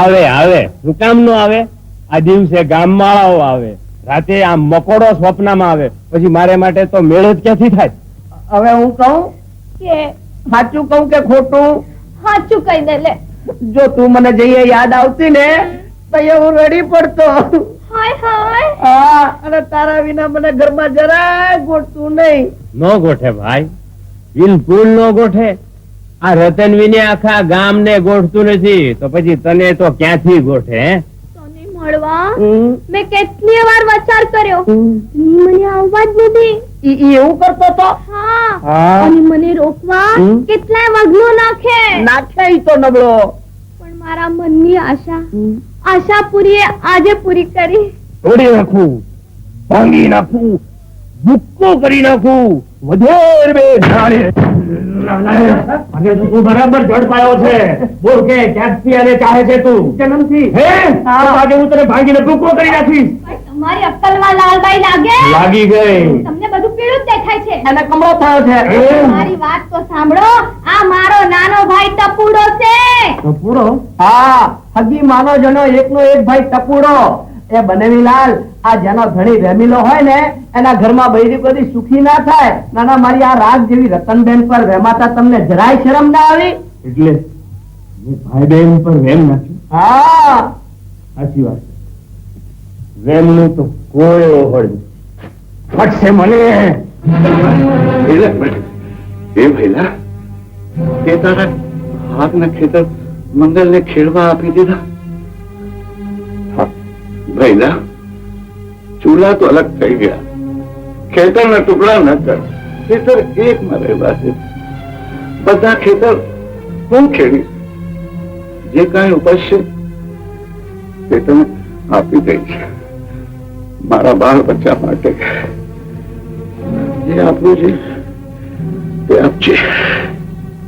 આવે આવે, હું કામ નો આવે? આ દિવસે ગામવાળાઓ આવે, રાતે આ મકોડો સ્વપ્નમાં આવે, પછી મારે માટે તો મેળ જ ક્યાંથી થાય? હવે હું કહું કે સાચું કહું કે ખોટું? સાચું કહી દે લે. જો તું મને જઈએ યાદ આવતી ને તો એ હું રડી પડતો. હાય હાય. હા, અને તારા વિના મને ઘરમાં જરાય ગોઠતું નહીં. નો ગોઠે ભાઈ, બિલકુલ નો ગોઠે. આ રતન વિને આખા ગામ ને ગોઠતું નથી તો પછી તને તો ક્યાંથી ગોઠે? તને મળવા મેં કેટલી વાર વિચાર કર્યો, મને આવવા જ નથી. ઈ એવું કરતો તો. હા, હા. અને મને રોકવા કેટલાય વગલો નાખે. નાખે ઈ તો નબળો. પણ મારા મનની આશા પૂરી આજે પૂરી કરી. તોડી નાખું, ભાંગી નાખું, ભૂક્કો કરી નાખું, વધેર બે ધારે. આજે તો તું બરાબર જડ પાયો છે. બોલ કે ક્યાંથી અને ચાહે છે તું? જન્મથી. હે? આજે હું તને ભાંગીને ભૂક્કો કરી નાખીશ. પણ તમારી અક્કલમાં લાલબાઈ લાગે. લાગી ગઈ. તમને બધું પીળું જ દેખાય છે? એને કમળો થયો છે. મારી વાત તો સાંભળો. આ મારો નાનો ભાઈ ટપુડો છે. ટપુડો? હા, હગી માનો જનો એકનો એક ભાઈ ટપુડો. એ બનેવીલાલ, આ જેનો ધણી વેમીલો હોય ને એના ઘરમાં બૈરી બધી સુખી ના થાય. નાના, મારી આ રાગ જેવી રતનબેન પર વેમાતા તમને જરાય શરમ ના આવી? એટલે ભાઈ બહેન પર વેમ નથી. હા, સાચી વાત. વેમનું તો કોઈ ઓહળ નથી. ફટશે મને. એ ભૈલા, તે તારા હાથના ખેતર મંગલને ખેડવા આપી દીધા. ભૈલા, ચૂલા તો અલગ થઈ ગયા, ખેતરના ટુકડા ન કર. ખેતર એકમાં રહેવા છે. બધા ખેતર હું ખેડીશ. જે કાંઈ ઉપજશે તે તમે આપી દઈશ. મારા બાળ બચ્ચા માટે જે આપવું છે તે આપજે.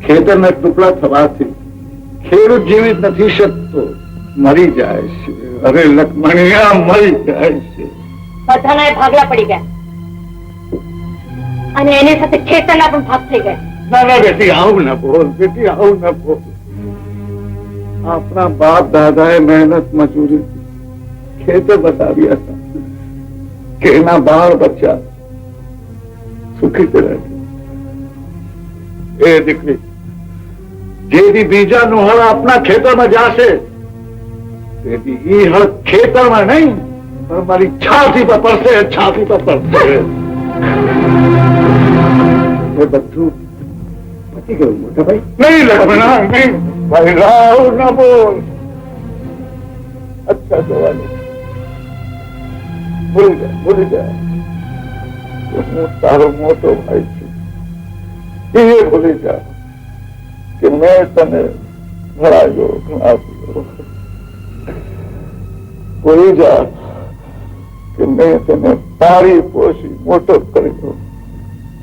ખેતરના ટુકડા થવાથી ખેડૂત જીવિત નથી શકતો, મરી જાય છે. અરે લક્ષ્મણિયા, મરી જાય છે. બધાના ભાગલા પડી ગયા અને એની સાથે ખેતરના પણ ભાગ થઈ ગયા. ના ના બેટી, આવું ના બોલ. બેટી, આવું ના બોલ. આપણા બાપ દાદાએ મહેનત મજૂરી ખેતર બતાવ્યા હતા કે એના બાળ બચ્ચા સુખી રહે. એ દીકરી જેથી બીજાનું હળ આપણા ખેતરમાં જશે તેથી એ હળ ખેતરમાં નહીં પણ મારી છાતી પર પડશે. છાતી પર પડશે. એ બધું પતી ગયું મોટા ભાઈ. નહીં લક્ષ્મણા, નહીં ભાઈ. રાવ ના બોલ. અચ્છા જવાની ભૂલી જા, ભૂલી જા. હું તારો મોટો ભાઈ છું. એ ભૂલી જા કે મેં તને ભણાવ્યો, ભણાવ્યો. ભૂલી જા કે મેં તને પાળી પોષી મોટો કર્યો.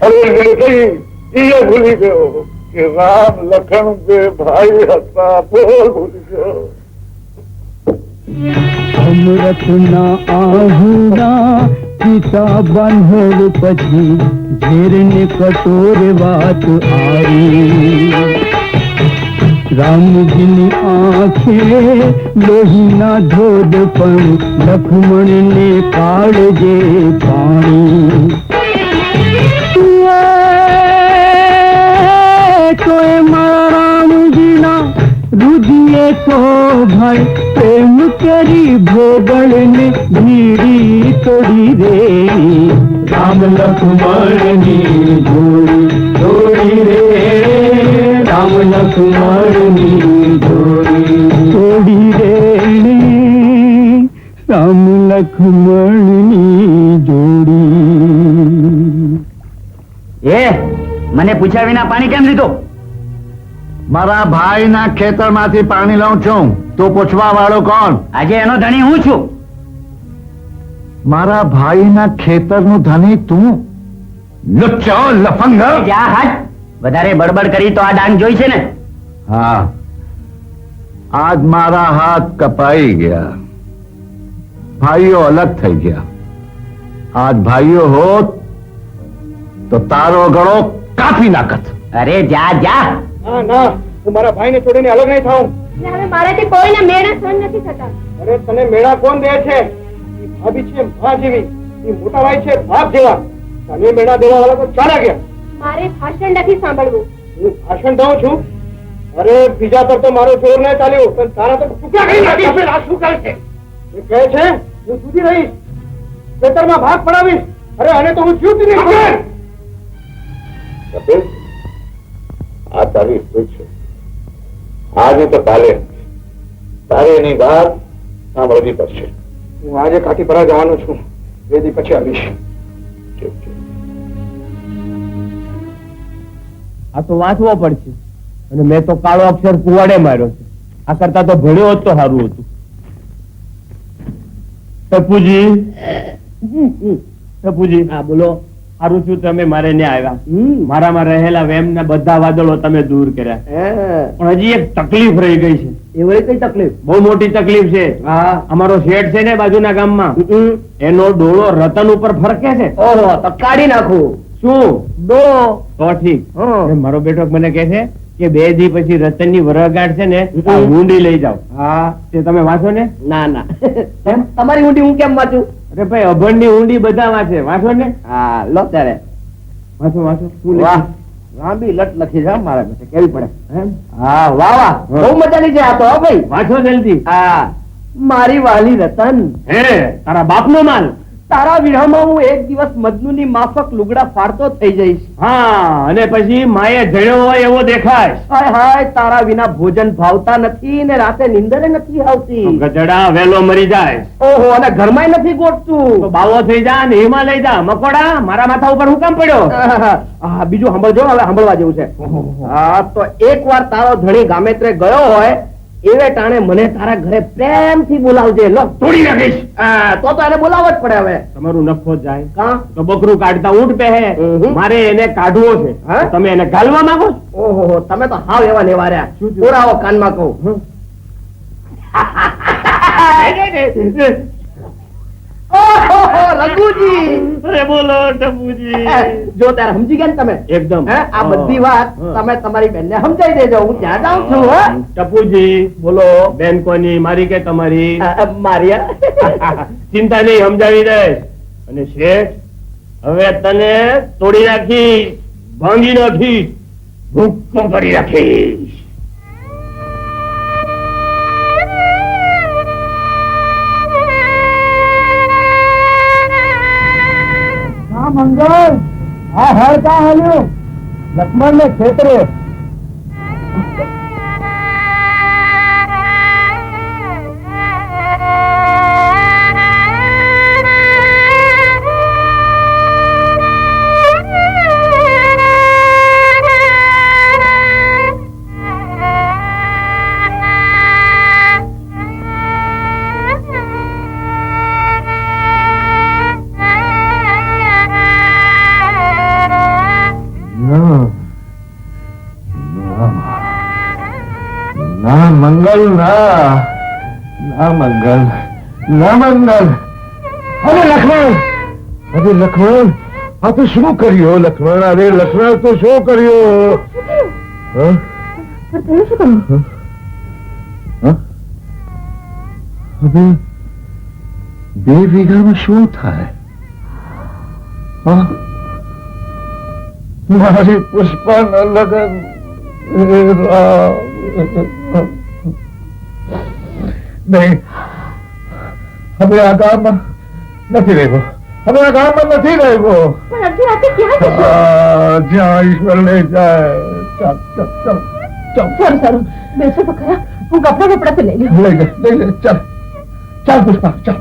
અરે એ ભૂલી ગયો કે રામ લખન બે ભાઈ હતા. બોલ, ભૂલી ગયો. અમૃતના આહુડા પિતા બંધર પછી ઝેરને કઠોર વાત આવી. રામજીની આંખે લોહીના ધોધ પણ લક્ષ્મણને કાળજે પાણી. તો મારા રામજીના રુધિએ તો ભાઈ પ્રેમ કરી ભોગળને ભીડી તોડી રે. રામ લક્ષ્મણની જોડી જોડી રે. રામ લક્ષ્મણની જોડી જોડી રે. રામ લક્ષ્મણની જોડી. એ મને પૂછ્યા વિના પાણી કેમ લીધું? મારા ભાઈના ખેતરમાંથી પાણી લઉં છું. તું પૂછવા વાળો કોણ? આજે એનો ધણી હું છું. મારા ભાઈના ખેતરનું ધણી તું? લુચ્ચો, લફંગ! જા હાથ. વધારે બડબડ કરી તો આ ડાંગ જોઈ છે ને. હા, આજ મારા હાથ કપાઈ ગયા. ભાઈઓ અલગ થઈ ગયા. આજ ભાઈઓ હોત તો તારો ગળો કાપી નાખત. અરે જા જા. ના ના, હું મારા ભાઈને છોડીને અલગ નહીં થાઉં. હવે મારાથી કોઈને મેળા સહન નથી થતા. અરે તને મેળા કોણ દે છે? ઈ ભાભી છે મા જેવી, ઈ મોટા ભાઈ છે બાપ જેવા. તને મેળા દેવા વાળા તો ચાલ્યા ગયા. મારે ભાષણ નથી સાંભળવું. હું ભાષણ દઉં છું. અરે બીજા પર તો મારો જોર ન ચાલ્યો, પણ તારા તો ટુકડા કરી નાખીશ. આ શું કહે છે? એ કહે છે હું સુધી રહીશ, ખેતરમાં ભાગ પડાવીશ. અરે આને તો હું જીવતી નહીં છોડું. આ તારી ભૂલ છે. આજે તો કાલે તારે એની વાત સાંભળવી પડશે. હું આજે કાઠીપરા જવાનો છું. બે દી પછી આવીશ. આ તો વાંચવો પડશે. અને મેં તો કાળો અક્ષર કુવાડે માર્યો છે. આ કરતા તો ભણ્યો હોત તો સારું હતું. ટપુજી, ટપુજી, હા બોલો. સારું છું તમે મારે ને આવ્યા. મારામાં રહેલા વેમના બધા વાદળો તમે દૂર કર્યા. પણ હજી એક તકલીફ રહી ગઈ છે. એ વળી કઈ તકલીફ? બહુ મોટી તકલીફ છે. અમારો શેઠ છે ને બાજુના ગામમાં, એનો ડોળો રતન ઉપર ફરકે છે. ઓહો, તો કાઢી નાખું. શું દો તો ઠીક હા. એ મારો બેટો મને કહે છે કે 2 દી પછી રતનની વરગાંઠ છે ને આ ઊંડી લઈ જાઓ. હા તે તમે વાંચો ને? ના ના તમારી ઊંડી હું કેમ વાંચું? અરે ભાઈ અભણની ઊંડી બધા વાંચે, વાંચો ને. હા લો ત્યારે વાંચો વાંચો. શું વાહ લખ્યું? લાંબી લટ લખી છે હો મારા બેટે, કેવી પડે. એમ? હા વાહ વાહ બહુ મજાની છે આ તો હો ભાઈ. વાંચો જલ્દી. હા મારી વાલી રતન, હે તારા બાપનો માલ. તારા વિરહમાં હું એક દિવસ મજનૂની માફક લુગડા ફાડતો થઈ જઈશ. હા અને પછી માએ જડ્યો હોય એવો દેખાય. હાય હાય તારા વિના ભોજન ભાવતા નથી ને રાતે નીંદરે નથી આવતી. ગધડા વેલો મરી જાય ઓહો અને ઘરમાં નથી તો ગોઠતું. બાવો થઈ જા ને એમાં લઈ જા. મકોડા મારા માથા ઉપર હું કામ પડ્યો? હા બીજું સાંભળજો, હવે સાંભળવા જેવું છે. હા તો એક વાર તારો ધણી ગામેત્રે ગયો હોય એવે ટાણે મને તારા ઘરે પ્રેમથી બોલાવજે. લો તોડી નાખીશ. તો એને બોલાવવા જ પડે હવે. તમારું નફો જાય કાં? તો બકરું કાઢતા ઊંટ પહેરે. હમ. મારે એને કાઢવો છે. હા? તમે એને ગાલવા માંગો છો? ઓહો તમે તો હાવ એવા નેવા રહ્યા. શું થયું? પુરાવો કાનમાં કહું. ઓહો રઘુજી, અરે બોલો ટપુજી. જો ત્યારે સમજી ગયા ને તમે? એકદમ. હે? આ બધી વાત હા. તમે તમારી બેનને સમજાઈ દેજો. હું ત્યાં જાઉં છું. હો? ટપુજી બોલો. બેન કોની, મારી કે તમારી? મારિયા ચિંતા નહીં, સમજાવી દઈશ. અને શેઠ હવે તને તોડી નાખીશ, ભાંગી નાખીશ, ભૂક્કો કરી નાખીશ. મંગલ આ હળ કા હાલ્યું? લક્ષ્મણ ને ખેતરે. ના મંગલ ના ના મંગલ ના મંગલ. અરે લક્ષ્મણ, અરે લક્ષ્મણ આ તો શું કર્યો લક્ષ્મણ? અરે લક્ષ્મણ તો શું કર્યો? હા? હા? હવે 2 વીઘામાં શું થાય? હા? મારી પુષ્પાના લગન. નહીં, હવે આ ગામમાં નથી રહેવો. હવે આ ગામમાં નથી રહેવો. પણ અડધી રાતે ક્યાં જશો? જ્યાં ઈશ્વર લઈ જાય. ચાલ ચાલ ચાલ ચાલ સારું સારું બેસો તો ખરા, હું કપડા વપડા તો લઈ લઉં. લઈ લે ચાલ ચાલ પુષ્પા ચાલ.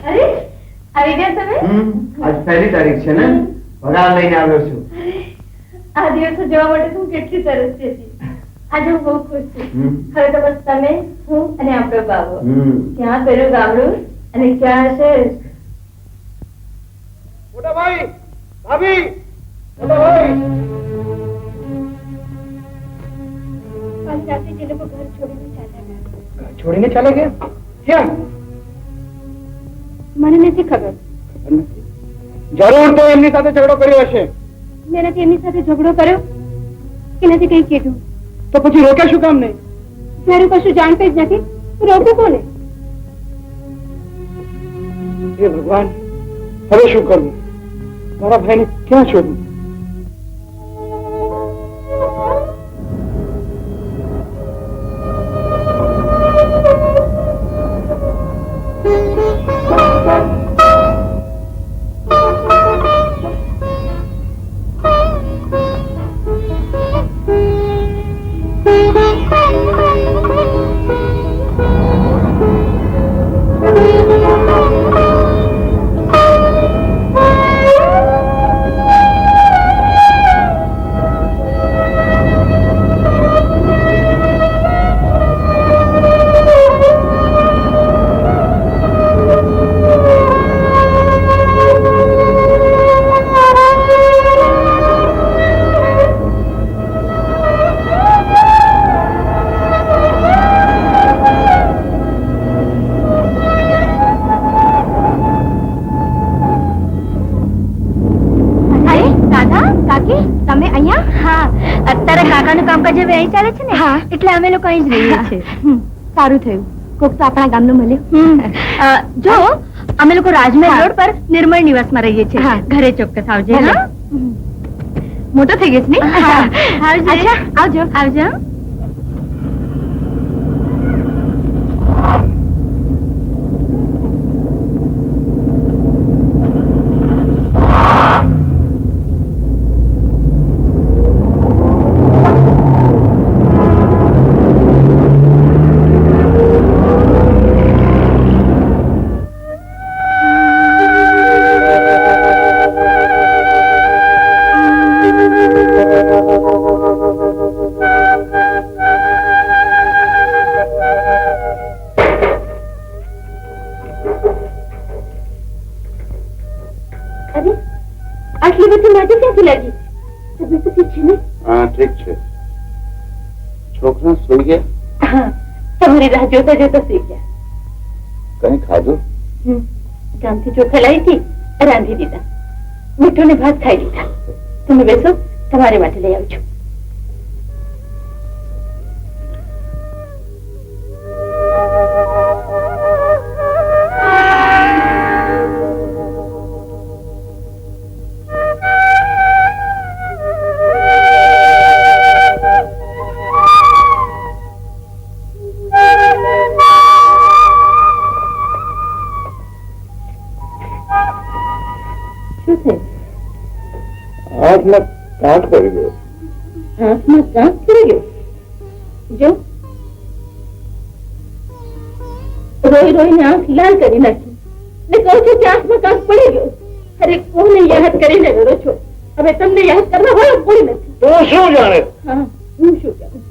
અરે આવી ગયા તમે? આજ 1 તારીખ છે ને? ભરાવ લઈને આવ્યો છું. આ દિવસો જોવા માટે તો હું કેટલી તરસતી હતી. આજે હું બહુ ખુશ છું. હવે તો બસ તમે, હું અને આપણો બાબો. ક્યાં પેલું ગામડું અને ક્યાં શહેર. મોટા ભાઈ, ભાભી, મોટા ભાઈ. કાલ રાતે જે લોકો ઘર છોડીને ચાલ્યા ગયા. છોડીને ચાલે ગયા? ક્યાં? મને નથી ખબર. જરૂર તો એમની સાથે ઝઘડો કર્યો હશે. મેં નથી એમની સાથે ઝઘડો કર્યો કે નથી કઈ કીધું. તો પછી રોક્યા શું કામ નહીં? મારું કશું જાણતા જ નથી, રોકું કોને? હે ભગવાન, હવે શું કરવું? મારા ભાઈને ક્યાં શોધવું? અહીંયા? હા, અત્યારે કાકાનું કામકાજ હવે અહીં ચાલે છે ને, હા, એટલે અમે લોકો અહીં જ રહીએ છીએ. સારું થયું, કોક તો આપણા ગામનું મળ્યું. જો અમે લોકો રાજમહેલ રોડ પર નિર્મળ નિવાસમાં રહીએ છીએ. ઘરે ચોક્કસ આવજે. હા, મોટો થઈ ગયો છે ને? અચ્છા, આવજો. આવજો. આટલી બધી માટી ક્યાંથી લાગી? તબિયત તો ઠીક છે ને? હા, ઠીક છે. છોકરા સુઈ ગયા? હા, તમારી રાહ જોતા જોતા સુઈ ગયા. કઈ ખાધું? ગામથી ચોખા લાવી હતી, રાંધી દીધા. મીઠો ને ભાત ખાઈ લીધા. તમે બેસો, તમારે માટે લઈ આવજો. હાથમાં કાંટ પડી ગયો. હાથમાં કાંટ પડી ગયો? જો, રોઈ રોઈને આંખ લાલ કરી નાખી ને કહું છું કે આંખમાં કાંટ પડી ગયો. અરે કોને યાદ કરીને રડો છો? હવે તમને યાદ કરવા વાળો કોઈ નથી. તો શું જાણે? હા, હું શું જાણું?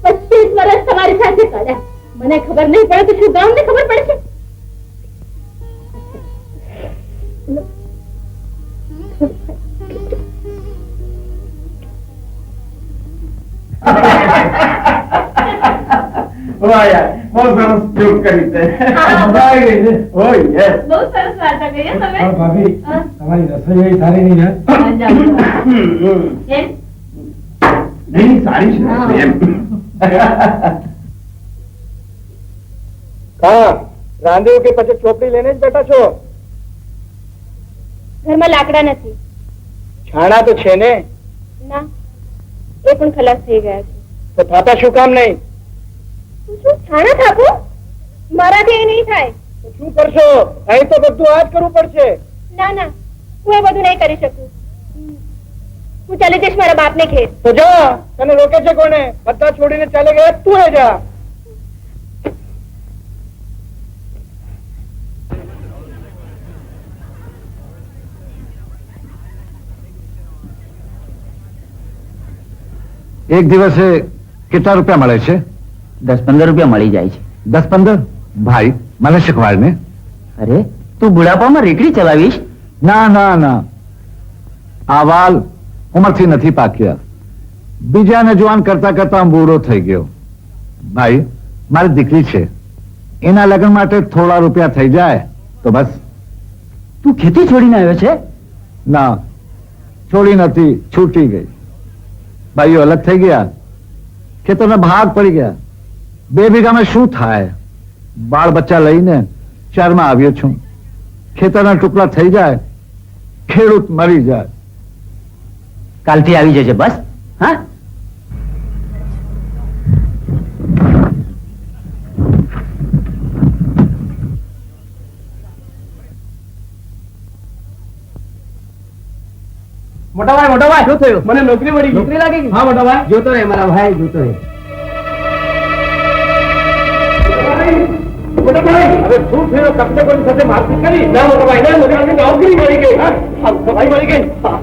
25 વર્ષ તમારી સાથે કાઢ્યા, મને ખબર નહીં પડે તો શું ગામને ખબર પડે છે? વાહ યાર, બહુ સરસ જોક કરી તે. ઓય યસ. બહુ સરસ વાર્તા કહી હો તમે. ભાભી, તમારી રસોઈ સારી નહીં યાર. કેમ? નહીં, સારી છે એમ. હા, રાંધ્યું કે પછી ચોપડી લઈને જ બેઠા છો? ઘરમાં લાકડા નથી. છાણા તો છે ને? ના, એ પણ ખલાસ થઈ ગયા છે. તો થાતા શું કામ નહીં? શું છાણા થાપો? મારાથી એ નહીં થાય. તો શું કરશો? અહીં તો બધું આ જ કરવું પડશે. ના ના, હું એ બધું નહીં કરી શકું. હું ચાલી જઈશ મારા બાપને ઘેર. તો જા, તને રોકે છે કોને? બધા છોડીને ચાલે ગયા, તું એ જા. એક દિવસે કેટલા રૂપિયા મળે છે? 10-15 રૂપિયા મળી જાય છે. 10-15? ભાઈ, મને શીખવાડ ને. અરે, તું બુઢાપામાં રેકડી ચલાવીશ? ના ના ના, આ વાલ ઉંમરથી નથી પાક્યા. બીજાને જવાન કરતા કરતા હું બૂઢો થઈ ગયો. ભાઈ, મારી દીકરી છે, એના લગ્ન માટે થોડા રૂપિયા થઈ જાય તો બસ. તું ખેતી છોડીને આવ્યો છે? ના, છોડી નથી, છૂટી ગઈ. ભાઈઓ અલગ થઈ ગયા, ખેતરના ભાગ પડી ગયા. 2 વીઘામાં શું થાય? બાળ બચ્ચા લઈને શહેરમાં આવ્યો છું. ખેતરના ટુકડા થઈ જાય, ખેડૂત મરી જાય. કાલથી આવી જજે બસ. હા, મોટા ભાઈ, શું થયું? મને નોકરી મળી. નોકરી લાગી ગઈ? હા મોટા ભાઈ. જોતો રહે મારા ભાઈ, જોતો રહે. મોટા ભાઈ, હવે શું થયું? કબજે કોઈ સાથે મારપીટ કરી? ના મોટા ભાઈ, ના, મને આની નોકરી મળી ગઈ. હા, સફાઈ મળી ગઈ. હા,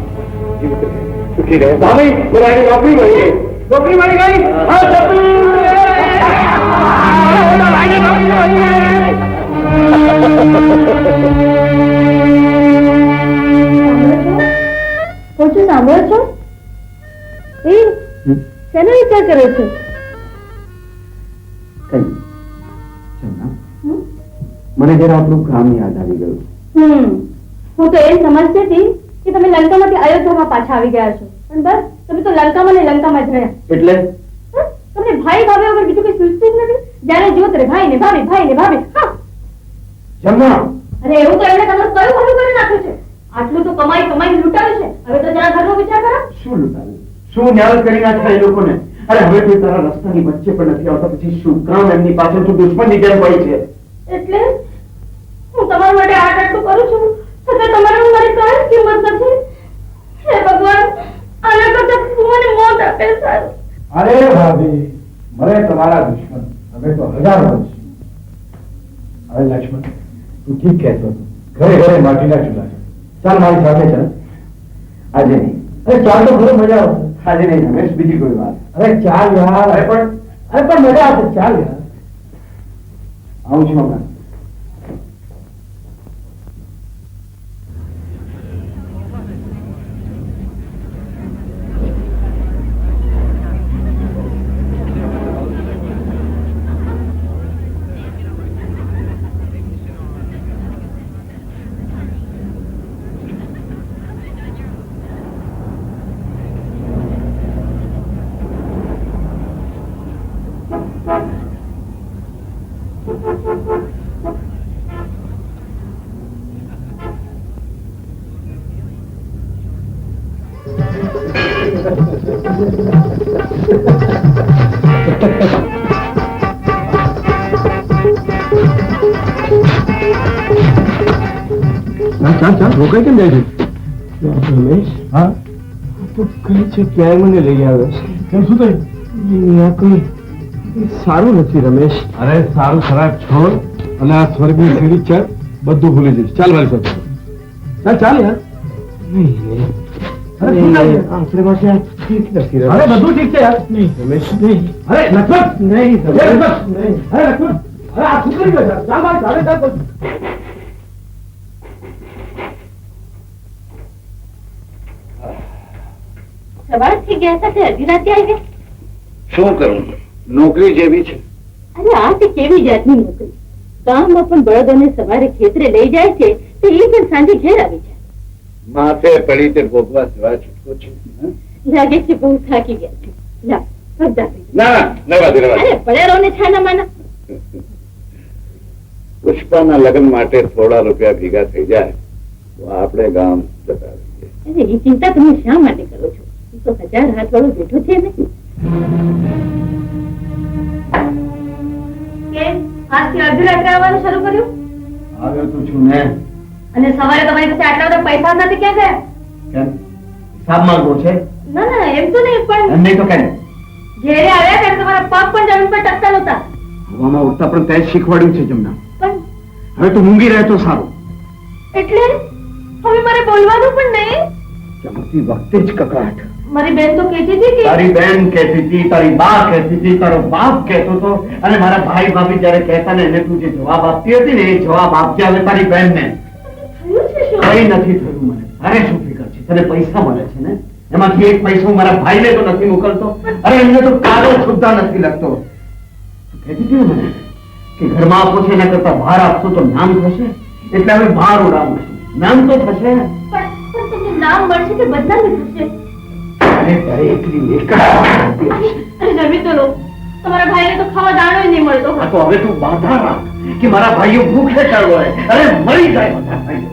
સુખી રહે. ભાઈ, મને આની નોકરી મળી ગઈ. નોકરી મળી ગઈ? હા, નોકરી પૂછું, સાંભળો છો? શેનો વિચાર કરો છો? મને જરા આપણું કામ યાદ આવી ગયું. હું તો એ સમજતી હતી કે તમે લંકામાંથી અયોધ્યામાં પાછા આવી ગયા છો. પણ બસ તમે તો લંકામાં ને લંકામાં જ રહ્યા. એટલે હં? તમને ભાઈ ભાભી વગર બીજું કઈ સૂચતું જ નથી? જ્યારે જો ત્યારે ભાઈ ને ભાભી. હા, જમા અરે એવું તો એમણે તમારું કયું ભલું કરી નાખ્યું છે? આટલું તો કમાઈ લૂંટાવ્યું છે. હવે તો જરા ઘરનો વિચાર કરો. શું લૂંટાવ્યું? શું ન્યાય કરી નાખ્યા એ લોકોને? અરે હવે કોઈ તારા રસ્તાની વચ્ચે પણ નથી આવતા, પછી શું કામ એમની પાછળ તું દુશ્મનની જેમ હોય છે? એટલે હું તમારા માટે આટલું કરું છું છતાં તમારે મારી કાંઈ કિંમત નથી. હે ભગવાન, આના કરતા મને મોત આપે સારું. અરે ભાભી, મને તમારા દુશ્મન અમે તો હજાર વર્ષ. હવે લક્ષ્મણ, તું ઠીક કહેતો હતો, ઘરે ઘરે માટીના ચૂલા છે. ચાલ મારી સાથે ચાલ. આજે નહીં, અરે ચાલ તો ઘરે મજા આવશે. આજે નહીં રમેશ, બીજી કોઈ વાત. અરે ચાલ યાર. અરે પણ મજા આવશે. ચાલ યાર. આવું છું હમણાં. ચાલ રોકાઈ કેમ જાય છે? રમેશ, હા, તો કઈ છે ક્યાંય મને લઈ આવે છે? કેમ શું થયું? અહીંયા કોઈ સારું નથી રમેશ. અરે સારું ખરાબ છોડ અને આ સ્વર્ગની સીડી ચાલ, બધું ભૂલી જઈશ. ચાલ મારી સાથે. ચાલ યાર. નહીં આપણે પાસે આ ઠીક નથી. અરે બધું ઠીક છે યાર. નહીં રમેશ, નહીં. અરે લક્ષ્મણ, નહીં નહીં. અરે લક્ષ્મણ, અરે આ શું કરી ગયો? ચાલ મારી સાથે ચાલ. સવાર થઈ ગયા સાથે અડધી રાતે આવી ગયા. શું કરું, નોકરી જેવી છે. અરે આ તે કેવી જાતની નોકરી? ગામમાં પણ બળદોને સવારે ખેતરે લઈ જાય છે તો એ પણ સાંજે ઘેર આવી જાય. માથે પડી તે ભોગવા સિવાય છૂટકો છે. લાગે છે બહુ થાકી ગયા છે. લા, બધા પી. ના નવા દેવા. અરે પડેલો ને છાના માના. પુષ્પાના લગ્ન માટે થોડા રૂપિયા ભેગા થઈ જાય તો આપણે ગામ જતા રહીએ. અરે એ ચિંતા તમે શા માટે કરો છો? એ તો 1000 હાથ વાળો બેઠો છે ને. કેમ આજથી અડધી રાત્રે આવવાનું શરૂ કર્યું? આવ્યો તો છું ને. અને સવારે તમારી પાસે આટલા બધા પૈસા નથી, ક્યાં ગયા? કેમ હિસાબ માંગવો છે? ના એમ તો નહીં, પણ એમ નહીં તો કેમ? ઘેરે આવ્યા ત્યારે તમારા પગ પણ જમીન પર ટકતા નહોતા. હવામાં ઉડતા પણ તે જ શીખવાડ્યું છે જમના. પણ હવે તું મૂંગી રહે તો સારું. એટલે હવે મારે બોલવાનું પણ નહીં? જમતી વખતે જ કકડાટ. મારી બેન તો કહેતી હતી કે તારી બેન કહેતી હતી, તારી બા કહેતી હતી, તારો બાપ કહેતો હતો, અને મારા ભાઈ ભાભી જયારે કહેતા ને એને તું જે જવાબ આપતી હતી ને એ જવાબ આપજે હવે તારી બેન ને. થયું છે શું? કઈ નથી થયું મને. અરે શું ફિકર છે? તને પૈસા મળે છે ને, એમાંથી એક પૈસો મારા ભાઈને તો નથી મોકલતો. અરે એમને તો કાગળ સુદ્ધા નથી લખતો. તું કહેતી હતી ને મને કે ઘરમાં આપો છે એના કરતા બહાર આપશો તો નામ થશે, એટલે હવે બહાર ઉડાવું છું. નામ તો થશે. પણ તમને નામ મળશે કે બદનામી થશે? અરે તારે એકલી એક જ વાત હતી હશે. અરે જમી તો લો, તમારા ભાઈને તો ખાવા દાણો નહીં મળતો. આ તો હવે તું બાધા રાખ કે મારા ભાઈઓ ભૂખે ચડવો અરે મરી જાય બધા ભાઈઓ.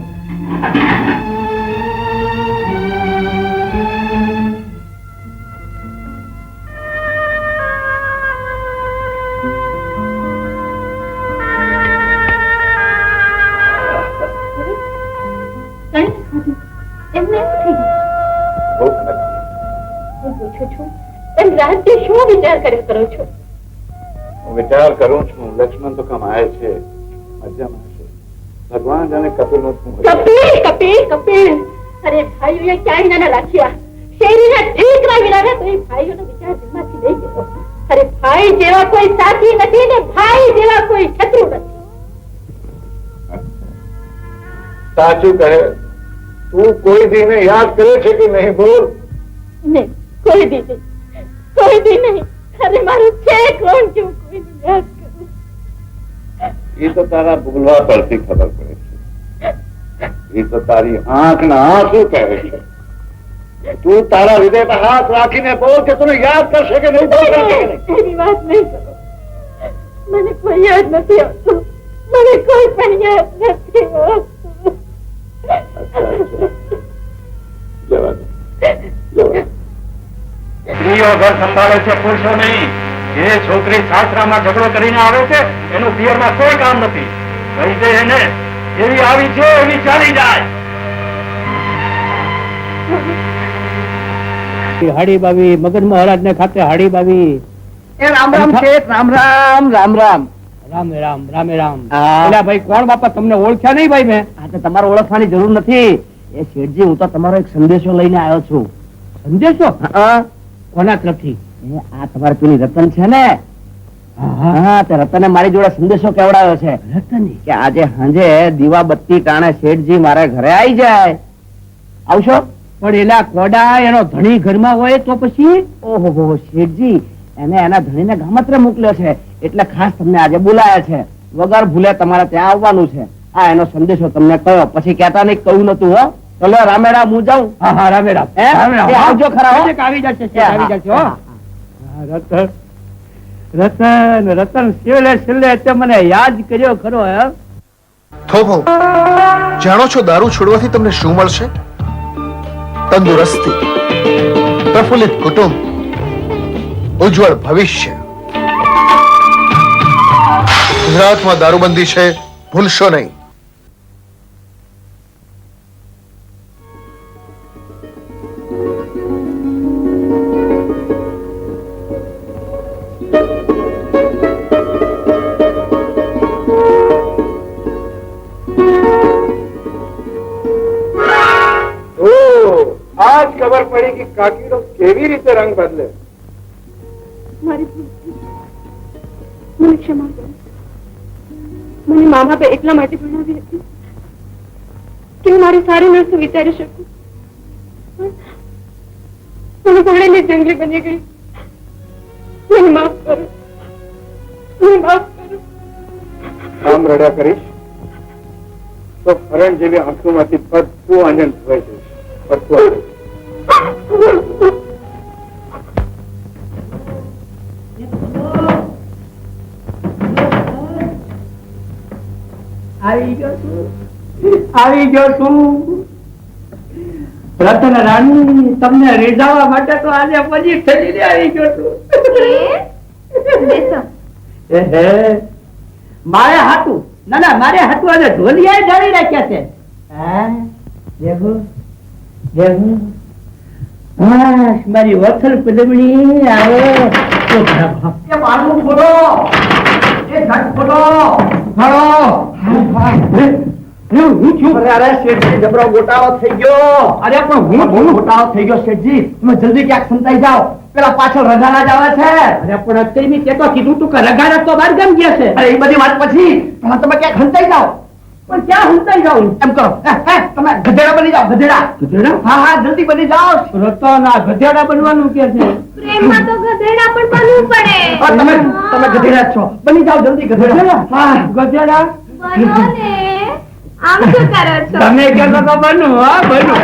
એમને એમ થઈ ગયું. ભૂખ નથી. હું પૂછું છું, એમ રાતે શું વિચાર કર્યો કરો છો? હું વિચાર કરું છું લક્ષ્મણ તો કમાય છે, મજામાં છે. ભગવાન જાણે કપિલનું શું હોય. કપિલ. અરે ભાઈઓએ ક્યાંય ના રાખ્યા. શેરીના ઠીકરા વિના તો એ ભાઈઓનો વિચાર દિમાગથી લઈ ગયો. અરે ભાઈ જેવા કોઈ સાથી નથી ને ભાઈ જેવા કોઈ શત્રુ નથી. સાચું કહે, તું કોઈ દીને યાદ કરે છે કે નહીં? બોલ. નહીં, કોઈ દી નહીં. અરે મારું છે કોણ કે હું કોઈને યાદ કરું? એ તો તારા બોલવા પરથી ખબર પડે છે. એ તો તારી આંખના આંસુ કહે છે. તું તારા હૃદય પર હાથ રાખીને બોલ કે તને યાદ કરશે કે નહીં? એની વાત નહીં કરો. મને કોઈ યાદ નથી આવતું. મને કોઈ પણ યાદ નથી આવતું. સ્ત્રીઓ ઘર સંભાળે છે, પુરુષો નહીં. એ છોકરી સાસરામાં ઝઘડો કરીને આવે છે, એનું પિયરમાં કોઈ કામ નથી. કહી દે એને, એવી આવી છે એવી ચાલી જાય. હાડી બાવી મગન મહારાજ ને ખાતે હાડી બાવી. એ રામ રામ શેઠ, રામ રામ રામ રામ. રામ રામ રામ રામ. હા. એલા ભાઈ કોણ બાપા, તમને ઓળખ્યા નહીં ભાઈ મેં? આ તો તમારે ઓળખવાની જરૂર નથી. એ શેઠજી, હું તો તમારો એક સંદેશો લઈને આવ્યો છું. સંદેશો? હા, કોના તરફથી? આ તમારે પેલી રતન છે ને, હા, તે રતને મારી જોડે સંદેશો કેવડાવ્યો છે. રતની? કે આજે સાંજે દીવા બત્તી ટાણે શેઠજી મારે ઘરે આવી જાય. આવશો? પણ એલા કોડા, એનો ધણી ઘરમાં હોય તો પછી? ઓહો, શેઠજી એને એના ધણીને ગામત્રે મોકલ્યો છે, એટલે ખાસ તમને આજે બોલાયા છે. વગર ભૂલે તમારે ત્યાં આવવાનું છે. આ એનો સંદેશો તમને કહ્યો, પછી કહેતા નહીં કહ્યું નતું. હો, ચલો રામેડા, હું જાઉં. હા હા, રામે રામ. હે? એ આવજો ખરા, હો. આવી જશે, એ હા, આવી જશે. હો. હા, હા, રતન રતન રતન, છેલ્લે છેલ્લે તે મને યાદ કર્યો ખરો. હે થોભો, જાણો છો દારૂ છોડવાથી તમને શું મળશે? તંદુરસ્તી, પ્રફુલ્લિત કુટુંબ, ઉજ્જવળ ભવિષ્ય. ગુજરાતમાં દારૂબંધી છે, ભૂલશો નહીં. આજ ખબર પડી કે કાકીનો કેવી રીતે રંગ બદલે. મારી ભૂલ થઈ. મને ક્ષમા કરો. મને મા બાપે એટલા માટે ભણાવી હતી કે હું મારી સારી નર્સ વિચારી શકું. મને ભણેલી જંગલી બની ગઈ. મને માફ કરો. મને માફ કરો. આમ રડ્યા કરીશ તો ફરણ જેવી આંખોમાંથી બધું આનંદ થઈ જશે. બધું આવી ગયો છું. રતન રાણી, તમને રીઝાવવા માટે તો આજે પછી ઠેલીને આવી ગયો છું. મારે હાટું, ના ના, મારે હાટું આજે ઢોલિયા જાળી રાખ્યા છે. હા, દેખો દેખો. હા, મારી વથલ પદમણી આવે. એ મારું ખોલો, એ ઘટ ખોલો, ખોલો. અરે શેઠજી, જબરો ગોટાળો થઈ ગયો. અરે પણ હું ગોટાળો થઈ ગયો શેઠજી, તમે જલ્દી ક્યાંક સંતાઈ જાઓ. પેલા પાછળ રગાડા જ આવે છે. અરે પણ અત્યારે તે તો કીધું તું કે રગાડા તો બહાર ગામ ગયા છે. અરે એ બધી વાત પછી, પેલા તમે ક્યાંક સંતાઈ જાઓ. પણ ક્યાં સંતાઈ જાઓ? એમ કરો, તમે ગધેડા બની જાઓ. ગધેડા? ગધેડા? હા હા, જલ્દી બની જાઓ. રતન, આ ગધેડા બનવાનું કે છે? પ્રેમમાં તો ગધેડા પણ બનવું પડે. તમે ગધેડા જ છો, બની જાઓ જલ્દી ગધેડા. હા, ગધેડા બનો ને. આમ શું કરો છો? તમે કહેતો તો બનું. હા, બનું.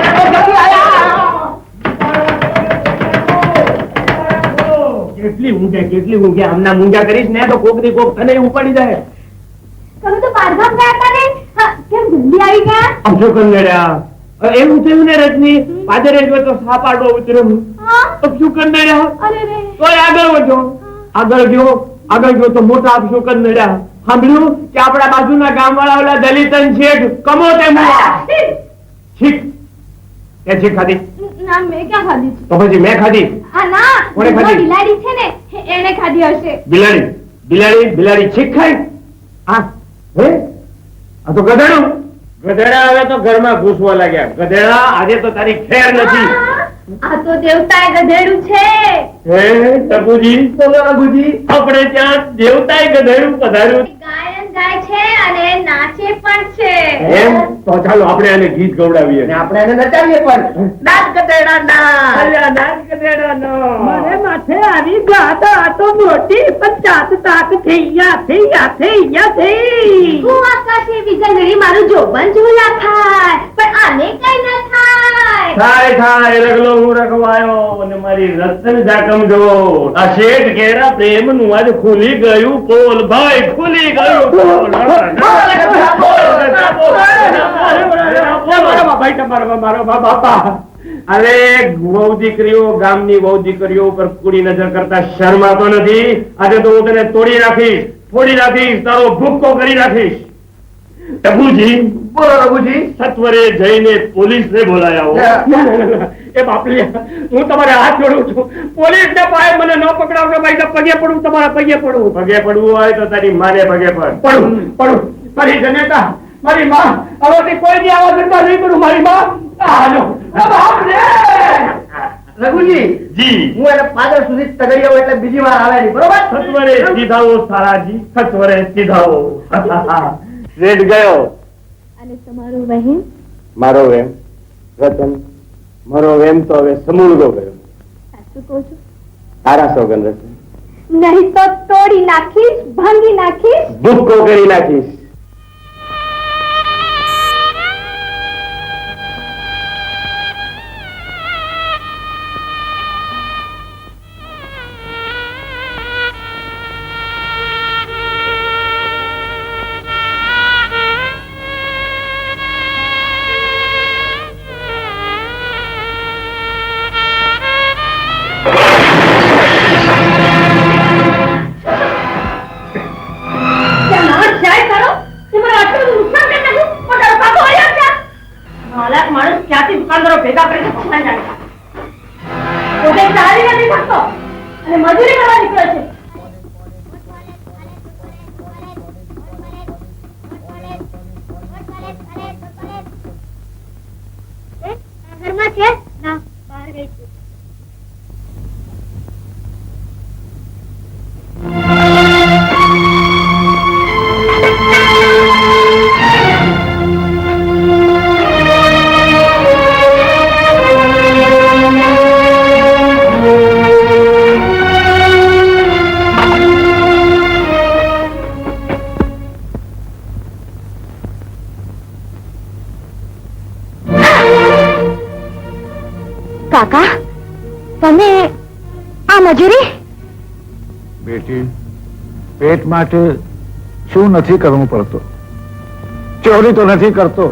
કેટલી ઊંઘે આમના મૂંઝા કરીશ ને તો કોક ની કોક તને ઉપાડી જાય. તમે તો બહારગામ ગયા હતા ને. હા, કેમ જલ્દી આવી ગયા? આમ શું કરી રહ્યા? એવું થયું ને રજની, પાદરે જો તો સાપાડો ઉતર્યો. હા? તો શું કરી રહ્યા? અરે રે. તો આગળ વધો. આગળ ગયો તો મોટા આપ શું કરી રહ્યા? સાંભળ્યું કે આપણા બાજુના ગામ વાળા ઓલા દલિતન શેઠ કમો તે મુવા છીક એ છીક ખાધી? ના, મેં ક્યાં ખાધી છે? તો પછી મેં ખાધી. આ ના, કોણે ખાધી? બિલાડી છે ને, એને ખાધી હશે. બિલાડી છીક ખાઈ? હા, હે? આ તો ગધેડું. ગધેડા હવે તો ઘરમાં ઘૂસવા લાગ્યા. ગધેડા, આજે તો તારી ખેર નથી. આ તો દેવતાએ ગધેડું છે. હે ટપુજી, બોલો રઘુજી, આપણે ત્યાં દેવતાએ ગધેડું પધાર્યું. ગાયન ગાય છે અને નાચે પણ છે. એમ? તો ચાલો આપણે આને ગીત ગવડાવીએ. આપણે એને નચાવીએ પણ. નાચ ગધેડા નાચ. અલ્યા, નાચ ગધેડા નો. મારે માથે આવી ગાતા તો મોટી 50 તાક થઈ ગયા. હું આકાશી વીજળી મારું જોબન ઝૂલા ખાય, પણ આને કઈ ન થાય. થાય રગલો હું રખવાયો અને મારી રતન જાકમ જો આ શેઠ ઘેરા પ્રેમ નું આજ ખુલી ગયું પોલ ભાઈ ખુલી ગયું પોલ મારો બાપા અરે બહુ દીકરીઓ ગામની બહુ દીકરીઓ ઉપર કુડી નજર કરતા શરમાતો નથી આજે તો હું તને તોડી નાખીશ ફોડી નાખીશ તારો ભૂક્કો કરી નાખીશ રઘુજી બોલો રઘુજી સત્વરે જઈને પોલીસને બોલાયા એ બાપલી હું તમારે હાથ જોડું છું પોલીસ ને પાય મને ન પકડાવજો ભાઈ પગે પડું તમારા પગે પડવું હોય તો તારી માને પગે પડું મારી જનેતા મારી માં હવેથી કોઈ દી આવા ધંધા નહીં કરું મારી માં રઘુજી જી હું એને પાદર સુધી તગડિયો એટલે બીજી વાર આવે નહીં બરોબર સત્વરે સીધાઓ સારાજી સત્વરે સીધાઓ રેડ ગયો અને તમારો વહેમ મારો વેમ રતન મારો વેમ તો હવે સમૂળગો ગયો સાચું કહું છું તારા સોગન રતન નહીં તો તોડી નાખીશ ભાંગી નાખીશ ભૂક્કો કરી નાખીશ કાકા તમે આ મજૂરી બેટી પેટ માટે શું નથી કરવું પડતું ચોરી તો નથી કરતો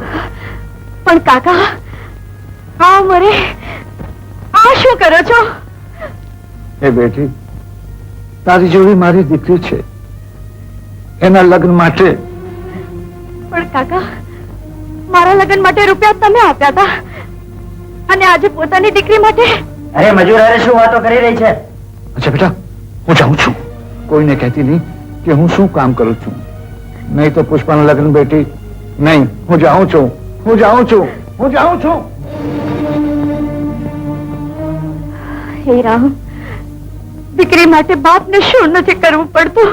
પણ કાકા આ મરે આ શું કરો છો એ બેટી તારી જોડી મારી દીકરી છે એના લગ્ન માટે પણ કાકા મારા લગ્ન માટે રૂપિયા તમે આપ્યા હતા અને આજે પોતાની દીકરી માટે અરે મજૂર અરે શું વાતો કરી રહી છે અચ્છા બેટા હું જાઉં છું કોઈને કહેતી નહીં કે હું શું કામ કરું છું નહીં તો પુષ્પાનું લગ્ન બેટી નહીં હું જાઉં છું હે રામ દીકરી માટે બાપને શું નથી કરવું પડતું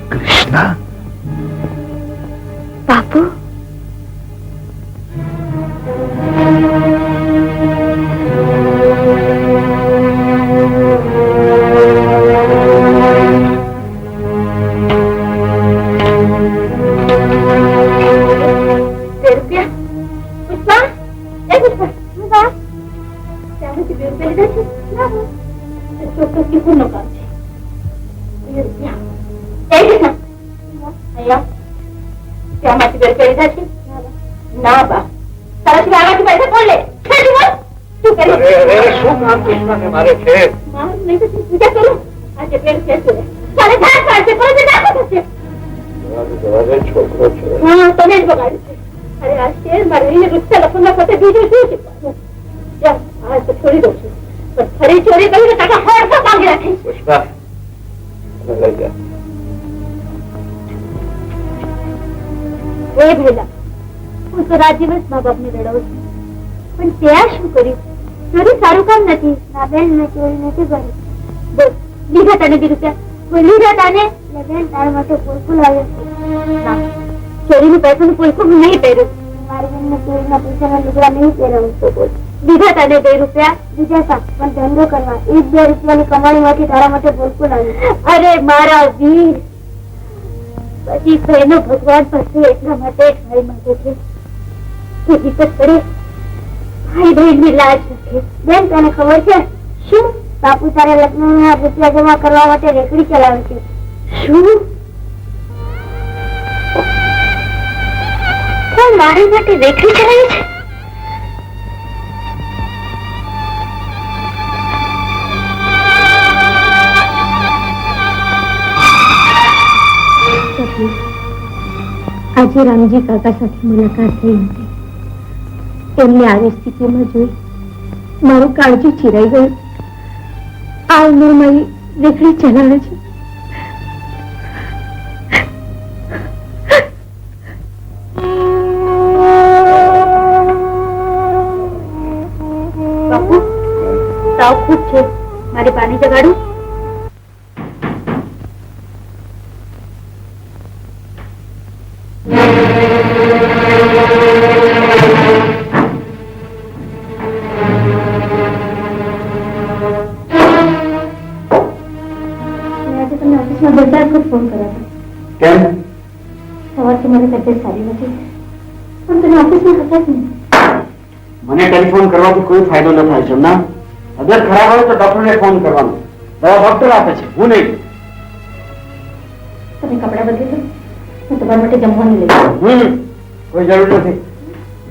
કૃષ્ણ બાપુ મારે છે છોકરો છે તમે જ બગાડ્યું છે અરે આ શેર મારી રૂપિયા લખવાના પોતે બીજું શું શીખવાનું આ તો છોડી દઉં છું પણ ફરી ચોરી કરીને કાકા હોડસો માંગી રાખીશ પુષ્પા લઈ જા એ ભેલા હું તો રાત દિવસ મા બાપને રડાવું છું પણ ત્યાં શું કર્યું ચોરી સારું કામ નથી ના બેન મેં ચોરી નથી કરી બોલ લીધા તને બી રૂપિયા કોઈ લીધા તને બેન તારા માટે પોલકું લાવ્યો ના ચોરીનું પૈસાનું પોલકું નહીં પહેર્યું મારી બેનને ચોરીના પૈસાના લુગડા નહીં પહેરવું તો બોલ દીધા તને 2 રૂપિયા દીધા હતા, પણ ધંધો કરવા 1-2 રૂપિયાની કમાણીમાંથી તારા માટે ભરપૂર આવ્યું. અરે મારા વીર, બધી બહેનો ભગવાન પાસે એટલા માટે ભાઈ માંગે છે કે વિપત પડે ભાઈ બહેનની લાજ રાખે. બેન તને ખબર છે શું બાપુ તારા લગ્નના રૂપિયા જમા કરવા માટે રેકડી ચલાવે છે? શું કોણ મારી માટે રેકડી ચલાવે છે? આજે રામજી કાકા સાથે મુલાકાત થઈ હતી. એમને આવી સ્થિતિમાં જોઈ મારું કાળજી ચીરાઈ ગયું. આ ઉંમરમાં રેકડી ચલાવે છે. બાપુ તાવ ખૂબ છે, મારે પાણી જગાડું? ફોન કર્યો કેમ? સવારથી મારી તબિયત સારી નથી, પણ તમે ઓફિસમાં હતા જ નહીં. મને ટેલિફોન કરવાથી કોઈ ફાયદો ન થાય છે ના. તબિયત ખરાબ હોય તો ડોક્ટરને ફોન કરવાનો. દવા ડોક્ટર આપે છે, હું નહીં. તમે કપડા બદલી દો, હું તમારા માટે જમવાનું લઈ આવું. કોઈ જરૂર નથી,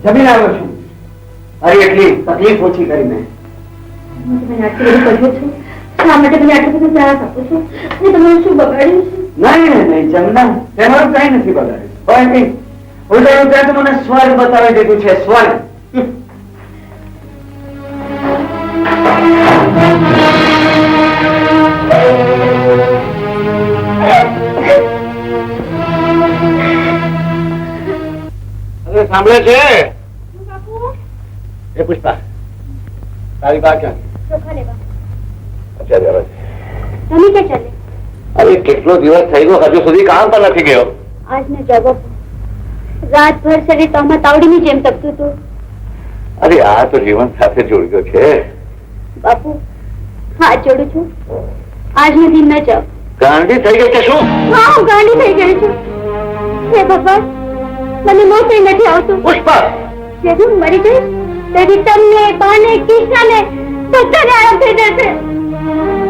જમીન આવ્યો છું. અરે એટલી તકલીફ ઓછી કરીને હું તમને આટલી બધી કર્યું છું, શા માટે તમે આટલું બધું ત્રાસ આપો છો? અને તમારું શું બગાડ્યું છે? નહીં જમના તેમાં કઈ નથી બગાડ્યું. કોઈ નહીં, ઉલટાનું ત્યાં તો મને સ્વર્ગ બતાવી દીધું છે. સ્વર્ગ સાંભળે છે? એ પુષ્પા, તારી બા ક્યાં? ચોખા લેવા. અચ્છા તમે ક્યાં ચાલે? અરે કેટલો દિવસ થઈ ગયો, હજુ સુધી કામ પર નથી ગયો. આજનો જવાબ રાતભર શરીર તોમાં તાવડીની જેમ તપતું હતું. અરે આ તો જીવન સાથે જોડ્યો છે. બાપુ હાથ જોડું છું, આજનો દિન ન જાઓ. ગાંડી થઈ ગઈ કે શું? હા, હું ગાંડી થઈ ગઈ છું. હે ભગવાન, મને મોત નથી આવતું. પુષ્પા, જેથી હું મરી જઈશ તેથી તમને બાને કિસ્સાને બધાને આરામ થઈ જશે.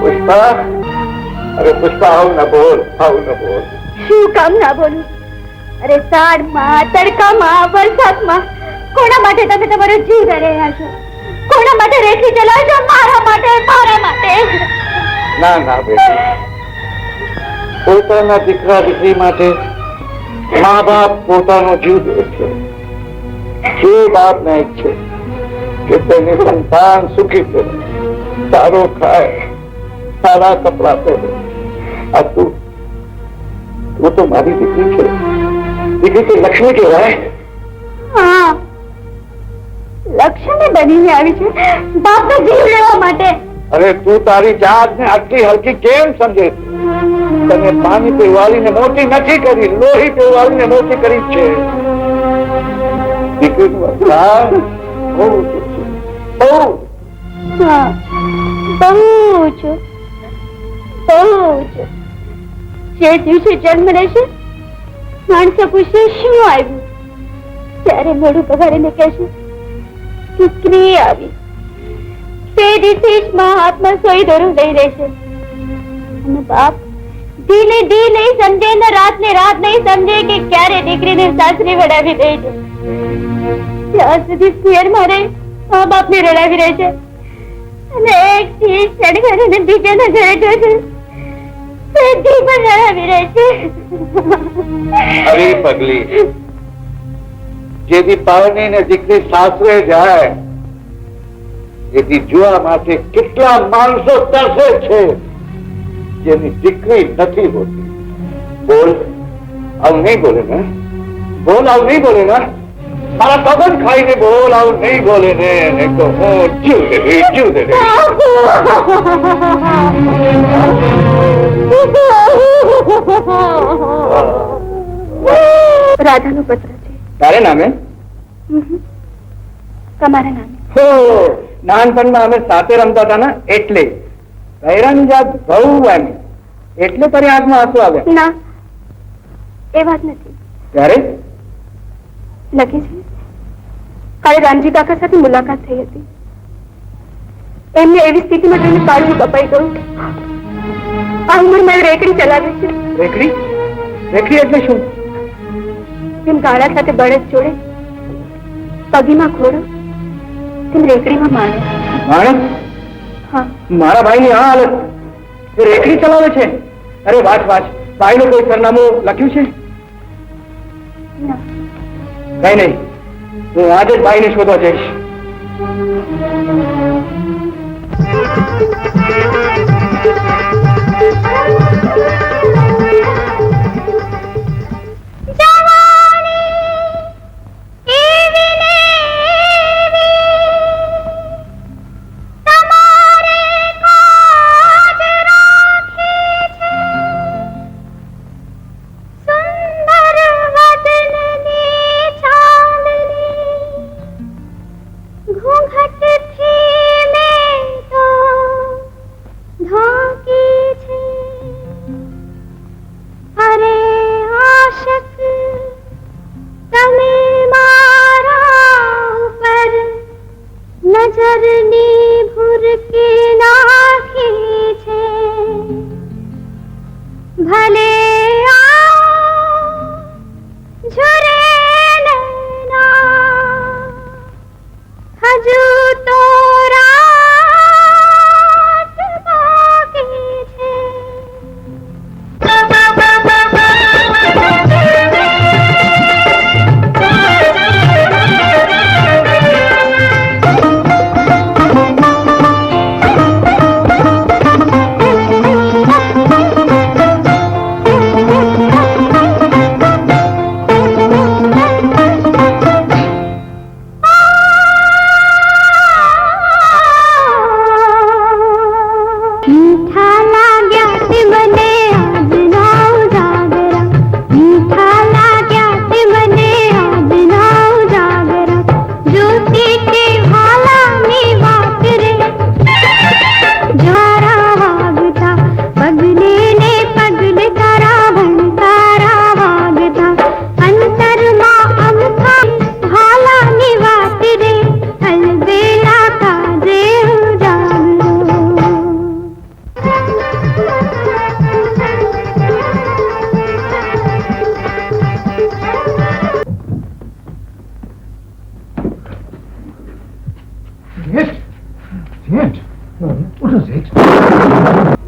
પુષ્પા, અરે પુષ્પા આવું ન બોલ, આવું ન બોલ. શું કામ ના બોલું? અરે સાડમાં, તડકામાં, વરસાદમાં કોના માટે તમે તમારો જીવ દઈ રહ્યા છો? કોના માટે રેખી ચલાવો છો? મારા માટે, મારા માટે. ના ના બેટી, પોતાના દીકરા દીકરી માટે મા બાપ પોતાનો જીવ દે છે. જે બાપ ને ઈચ્છે કે તેની સંતાન સુખી છે, સારો ખાય, સારા કપડા પહેરે. આ તું તો મારી દીકરી છે. દીકરી તો લક્ષ્મી કહેવાય. હા, લક્ષ્મી બનીને આવી છે બાપનો જીવ લેવા માટે. અરે તું તારી જાતને આટલી હલકી કેમ સમજે છે? તને પાણી પીવાડીને મોટી નથી કરી, લોહી પીવાડીને મોટી કરી છે. દીકરીનું અપમાન બહુ ઊંચું છે, બહુ. હા, બહુ છું, બહુ છું. જે દિવસે જન્મ રહેશે માણસો પૂછશે શું આવ્યું, ત્યારે મોઢું પગાડીને કહેશે દીકરી આવી. તે દિવસે જ મા હાથમાં સોઈ દોરું લઈ રહેશે. અને બાપ દિને દી નહીં સમજે ને રાત નહીં સમજે કે ક્યારે દીકરીને સાસરી વડાવી દે છે. ત્યાં સુધી શેરમાં રહી મા બાપને રડાવી રહે છે અને એક ચીજ ચડગાડીને બીજાના ઘરે જશે પેટી પર રડાવી રહે છે. અરે પગલી, જેથી પાવની ને દીકરી સાસરે જાય એથી જોવા માટે કેટલા માણસો તરસે છે જેની દીકરી નથી હોતી. બોલ, આવું નહીં બોલે ને? બોલ, આવું નહીં બોલે ને? મારા પગન ખાઈને બોલ, આવું નહીં બોલે ને? નહીં તો હું જીવ દે દે. રાધાનો પત્ર છે. તારે નામે? તમારા નામે. હો નાનપણમાં અમે સાથે રમતા હતા ને એટલે બૈરાની જાત બહુ આવી એટલે તારી આંખમાં આંસુ આવ્યા. ના એ વાત નથી. ત્યારે લખી છે કાલે રામજી કાકા સાથે મુલાકાત થઈ હતી. એમને એવી સ્થિતિમાં જોઈને કાળજું કપાઈ ગયું. આ ઉંમરમાં એ રેકડી ચલાવે છે. રેકડી રેકડી એટલે શું? તેમ ગાળા સાથે બળદ જોડે પગીમાં ઘોડો તેમ રેકડીમાં માણસ. માણસ? હા મારા ભાઈની આ હાલત એ રેકડી ચલાવે છે. અરે વાંચ વાંચ ભાઈનું કોઈ સરનામું લખ્યું છે? ના કઈ નહીં હું આજે જ ભાઈને શોધવા જઈશ.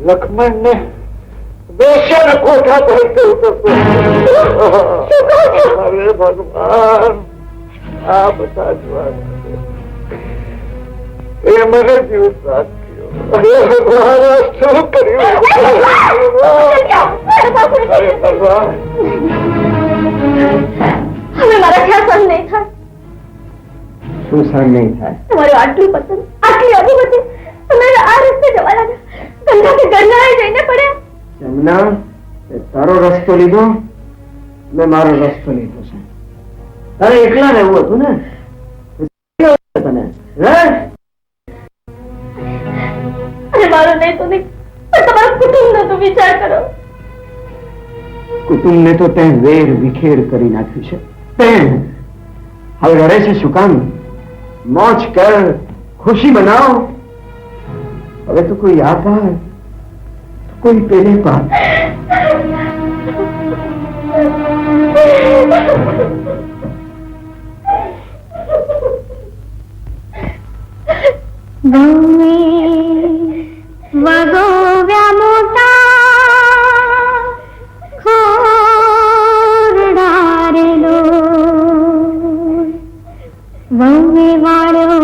લક્ષ્મણ ને બેસન કોઠા ભરતો અરે ભગવાન આ બધા જ વાત એ મને જીવ સાચ્યો. અરે ભગવાન શું કર્યું? અરે ભગવાન હવે મારા ખ્યાલ સહન નહીં થાય. શું સહન નહીં થાય? તમારું આટલું પસંદ આટલી અનુમતિ તમે આ રસ્તે જવા લાગ્યા. ગંગાથી ગંગાએ જઈને પડ્યા. જમના તારો રસ્તો લીધો મેં મારો રસ્તો લીધો છે. તારે એકલા રહેવું હતું ને તને અરે મારો નહીં તો નહીં પણ તમારા કુટુંબનો તો વિચાર કરો. કુટુંબને તો તે વેર વિખેર કરી નાખ્યું છે. તે હવે રડે છે શું કામ? મોજ કર, ખુશી મનાવ. હવે તો કોઈ આ પાર કોઈ પેલે પાર. વગોવ્યા મોટા ખોરડારેલો વહુએ વાળ્યો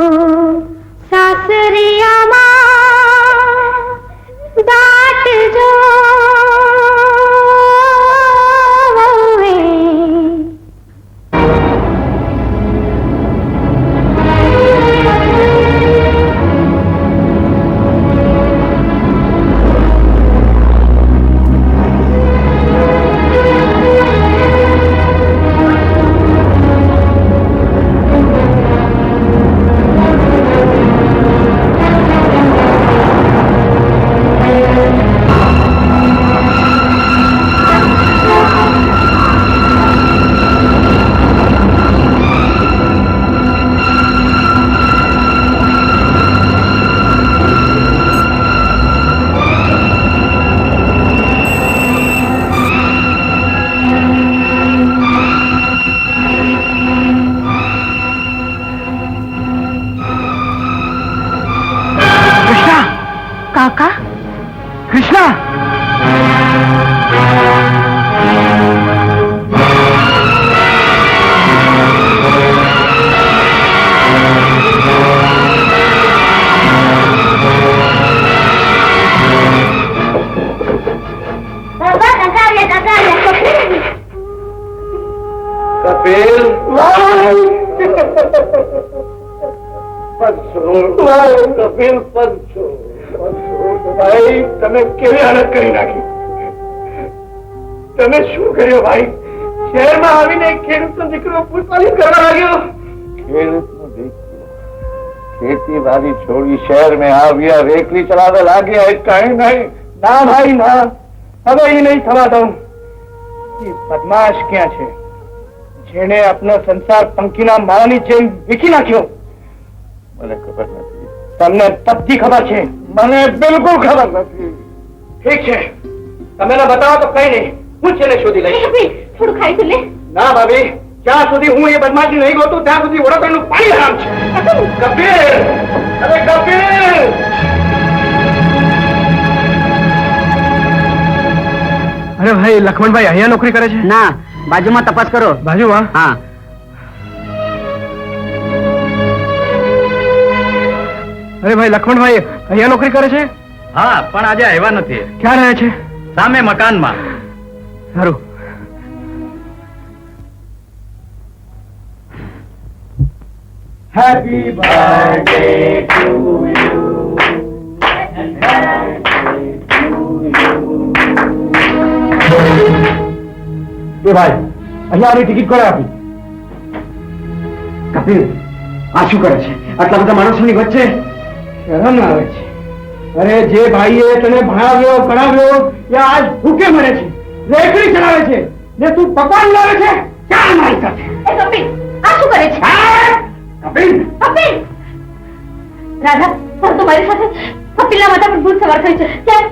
સાસરિયામાં દાટ જો વહુએ કૃષ્ણ! કપિલ કપિલ ભાઈ તમે કેવી હાલત કરી નાખી? તમે શું કર્યું ભાઈ? શહેરમાં આવીને ખેડૂતનો દીકરો પૂછપાછ કરવા લાગ્યો. ખેડૂતનો દીકરો ખેતીવાડી છોડી શહેર में આવ્યા, રેકડી ચલાવવા લાગ્યા. એ કઈ નહીં. ના ભાઈ ના, હવે એ નહીં થવા દઉં. બદમાશ ક્યાં છે જેને આપનો સંસાર પંખીના માળાની જેમ વીખી નાખ્યો? મને ખબર નથી. તમને બધી ખબર છે? મને બિલકુલ ખબર નથી. ઠીક છે, તમે ના બતાવો તો કઈ નહીં, હું છેલ્લે શોધી લઈશ. થોડું ખાઈ તો લે. ના ભાભી, જ્યાં સુધી હું એ બદમાશી નહીં ગોતું ત્યાં સુધી ઓળખવાનું પાણી હરામ છે. કપિલ! અરે કપિલ! અરે ભાઈ, લક્ષ્મણભાઈ અહીંયા નોકરી કરે છે? ના, બાજુમાં તપાસ કરો. બાજુમાં? હા. અરે ભાઈ, લક્ષ્મણભાઈ અહીંયા નોકરી કરે છે? હા, પણ આજે આવ્યા નથી. ક્યાં રહે છે? સામે મકાનમાં. સારું. Happy birthday to you. ભાઈ, અહીંયા આની ટિકિટ કોણે આપી? કપિલ, આ શું કરે છે આટલા બધા માણસોની વચ્ચે? શરમ આવે છે. અરે જે ભાઈએ તને ભણાવ્યો ગણાવ્યો એ આજ ભૂખે મરે છે, રેકડી ચલાવે છે, ને તું પકવાન લાવે છે. ક્યાં મારી સાથે? એ કપિલ, આ શું કરે છે? કપિલ! કપિલ! રાધા, પણ તું મારી સાથે કપિલના માથા પર ભૂત સવાર થઈ છે. ક્યાં?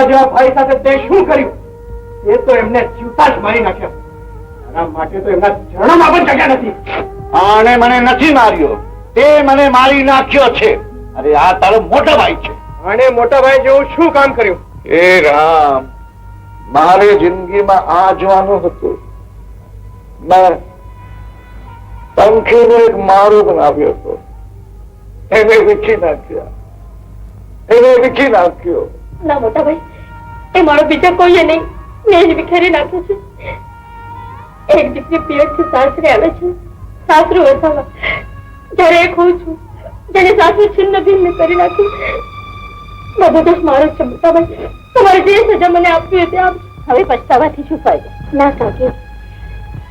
જેવા ભાઈ સાથે તે શું કર્યું? એ તો એમને જીવતા જ મારી નાખ્યા. આના માટે તો એમના ચરણોમાં પણ જગ્યા નથી. આને મને નથી માર્યો, તે મને મારી નાખ્યો છે. અરે આ તારો મોટો ભાઈ છે. આને મોટા ભાઈ જેવું શું કામ કર્યું? એ રામ, મારે જિંદગીમાં આ જોવાનું હતું. મેં પંખીને એક મારો બનાવ્યો હતો, એને વીખી નાખ્યો. ના મોટા ભાઈ, એ મારો બીજો કોઈ નહીં, મેં જ વિખેરી નાખ્યો છે. એક દીકરી પિયરથી સાસરે આવે છે, સાસરું વસાવા. જયારે એક હું છું જેને સાસુ છિન્ન ભિન્ન કરી નાખી. બધો દોષ મારો છે મોટા ભાઈ. તમારે જે સજા મને આપવી હતી આપ. હવે પછતાવાથી શું ફાયદો? ના કાકી,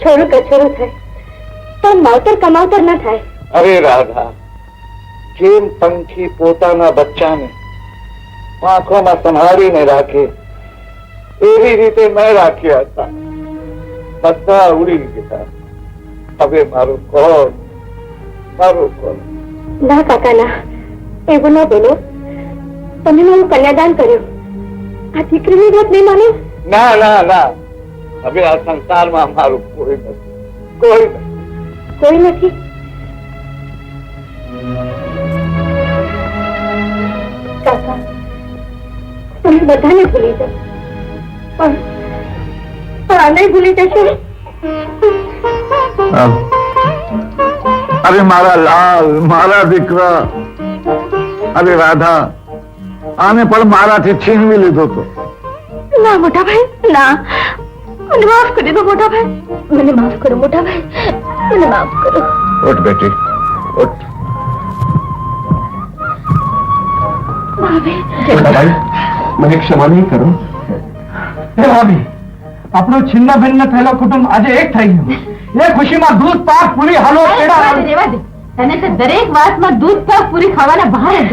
છોરું કછોરું થાય તો માવતર કમાવતર ના થાય. અરે રાધા, જેમ પંખી પોતાના બચ્ચાને આંખોમાં સંભાળીને રાખે એવી રીતે મેં રાખ્યા હતા. બધા ઉડી ગયા. હવે મારું કોણ? ના કાકા ના, એવું ન બોલો. તમે મારું કન્યાદાન કર્યું, આ દીકરીની વાત નહીં માનો? ના ના ના, હવે આ સંસારમાં મારું કોઈ નથી. કોઈ નથી? બધાને ભૂલી જાય પણ આને ભૂલી જશે અરે મારા લાલ, મારા દીકરા, અરે રાધા, આને પણ મારાથી છીનવી લીધો તો. ના મોટા ભાઈ ના, મને માફ કરી દો મોટા ભાઈ, મને માફ કરો મોટા ભાઈ, મને માફ કરો. ઉઠ બેટી, ઉઠ. ભાઈ મને ક્ષમા નહીં કરો. હે ભાભી, આપણું છિન્ન ભિન્ન થયેલો કુટુંબ આજે એક થઈ ગયું. એ ખુશીમાં દૂધ પાક પૂરી હાલો પેડા રેવા દે, તને તો દરેક વાતમાં દૂધ પાક પૂરી ખાવાના બહાર જ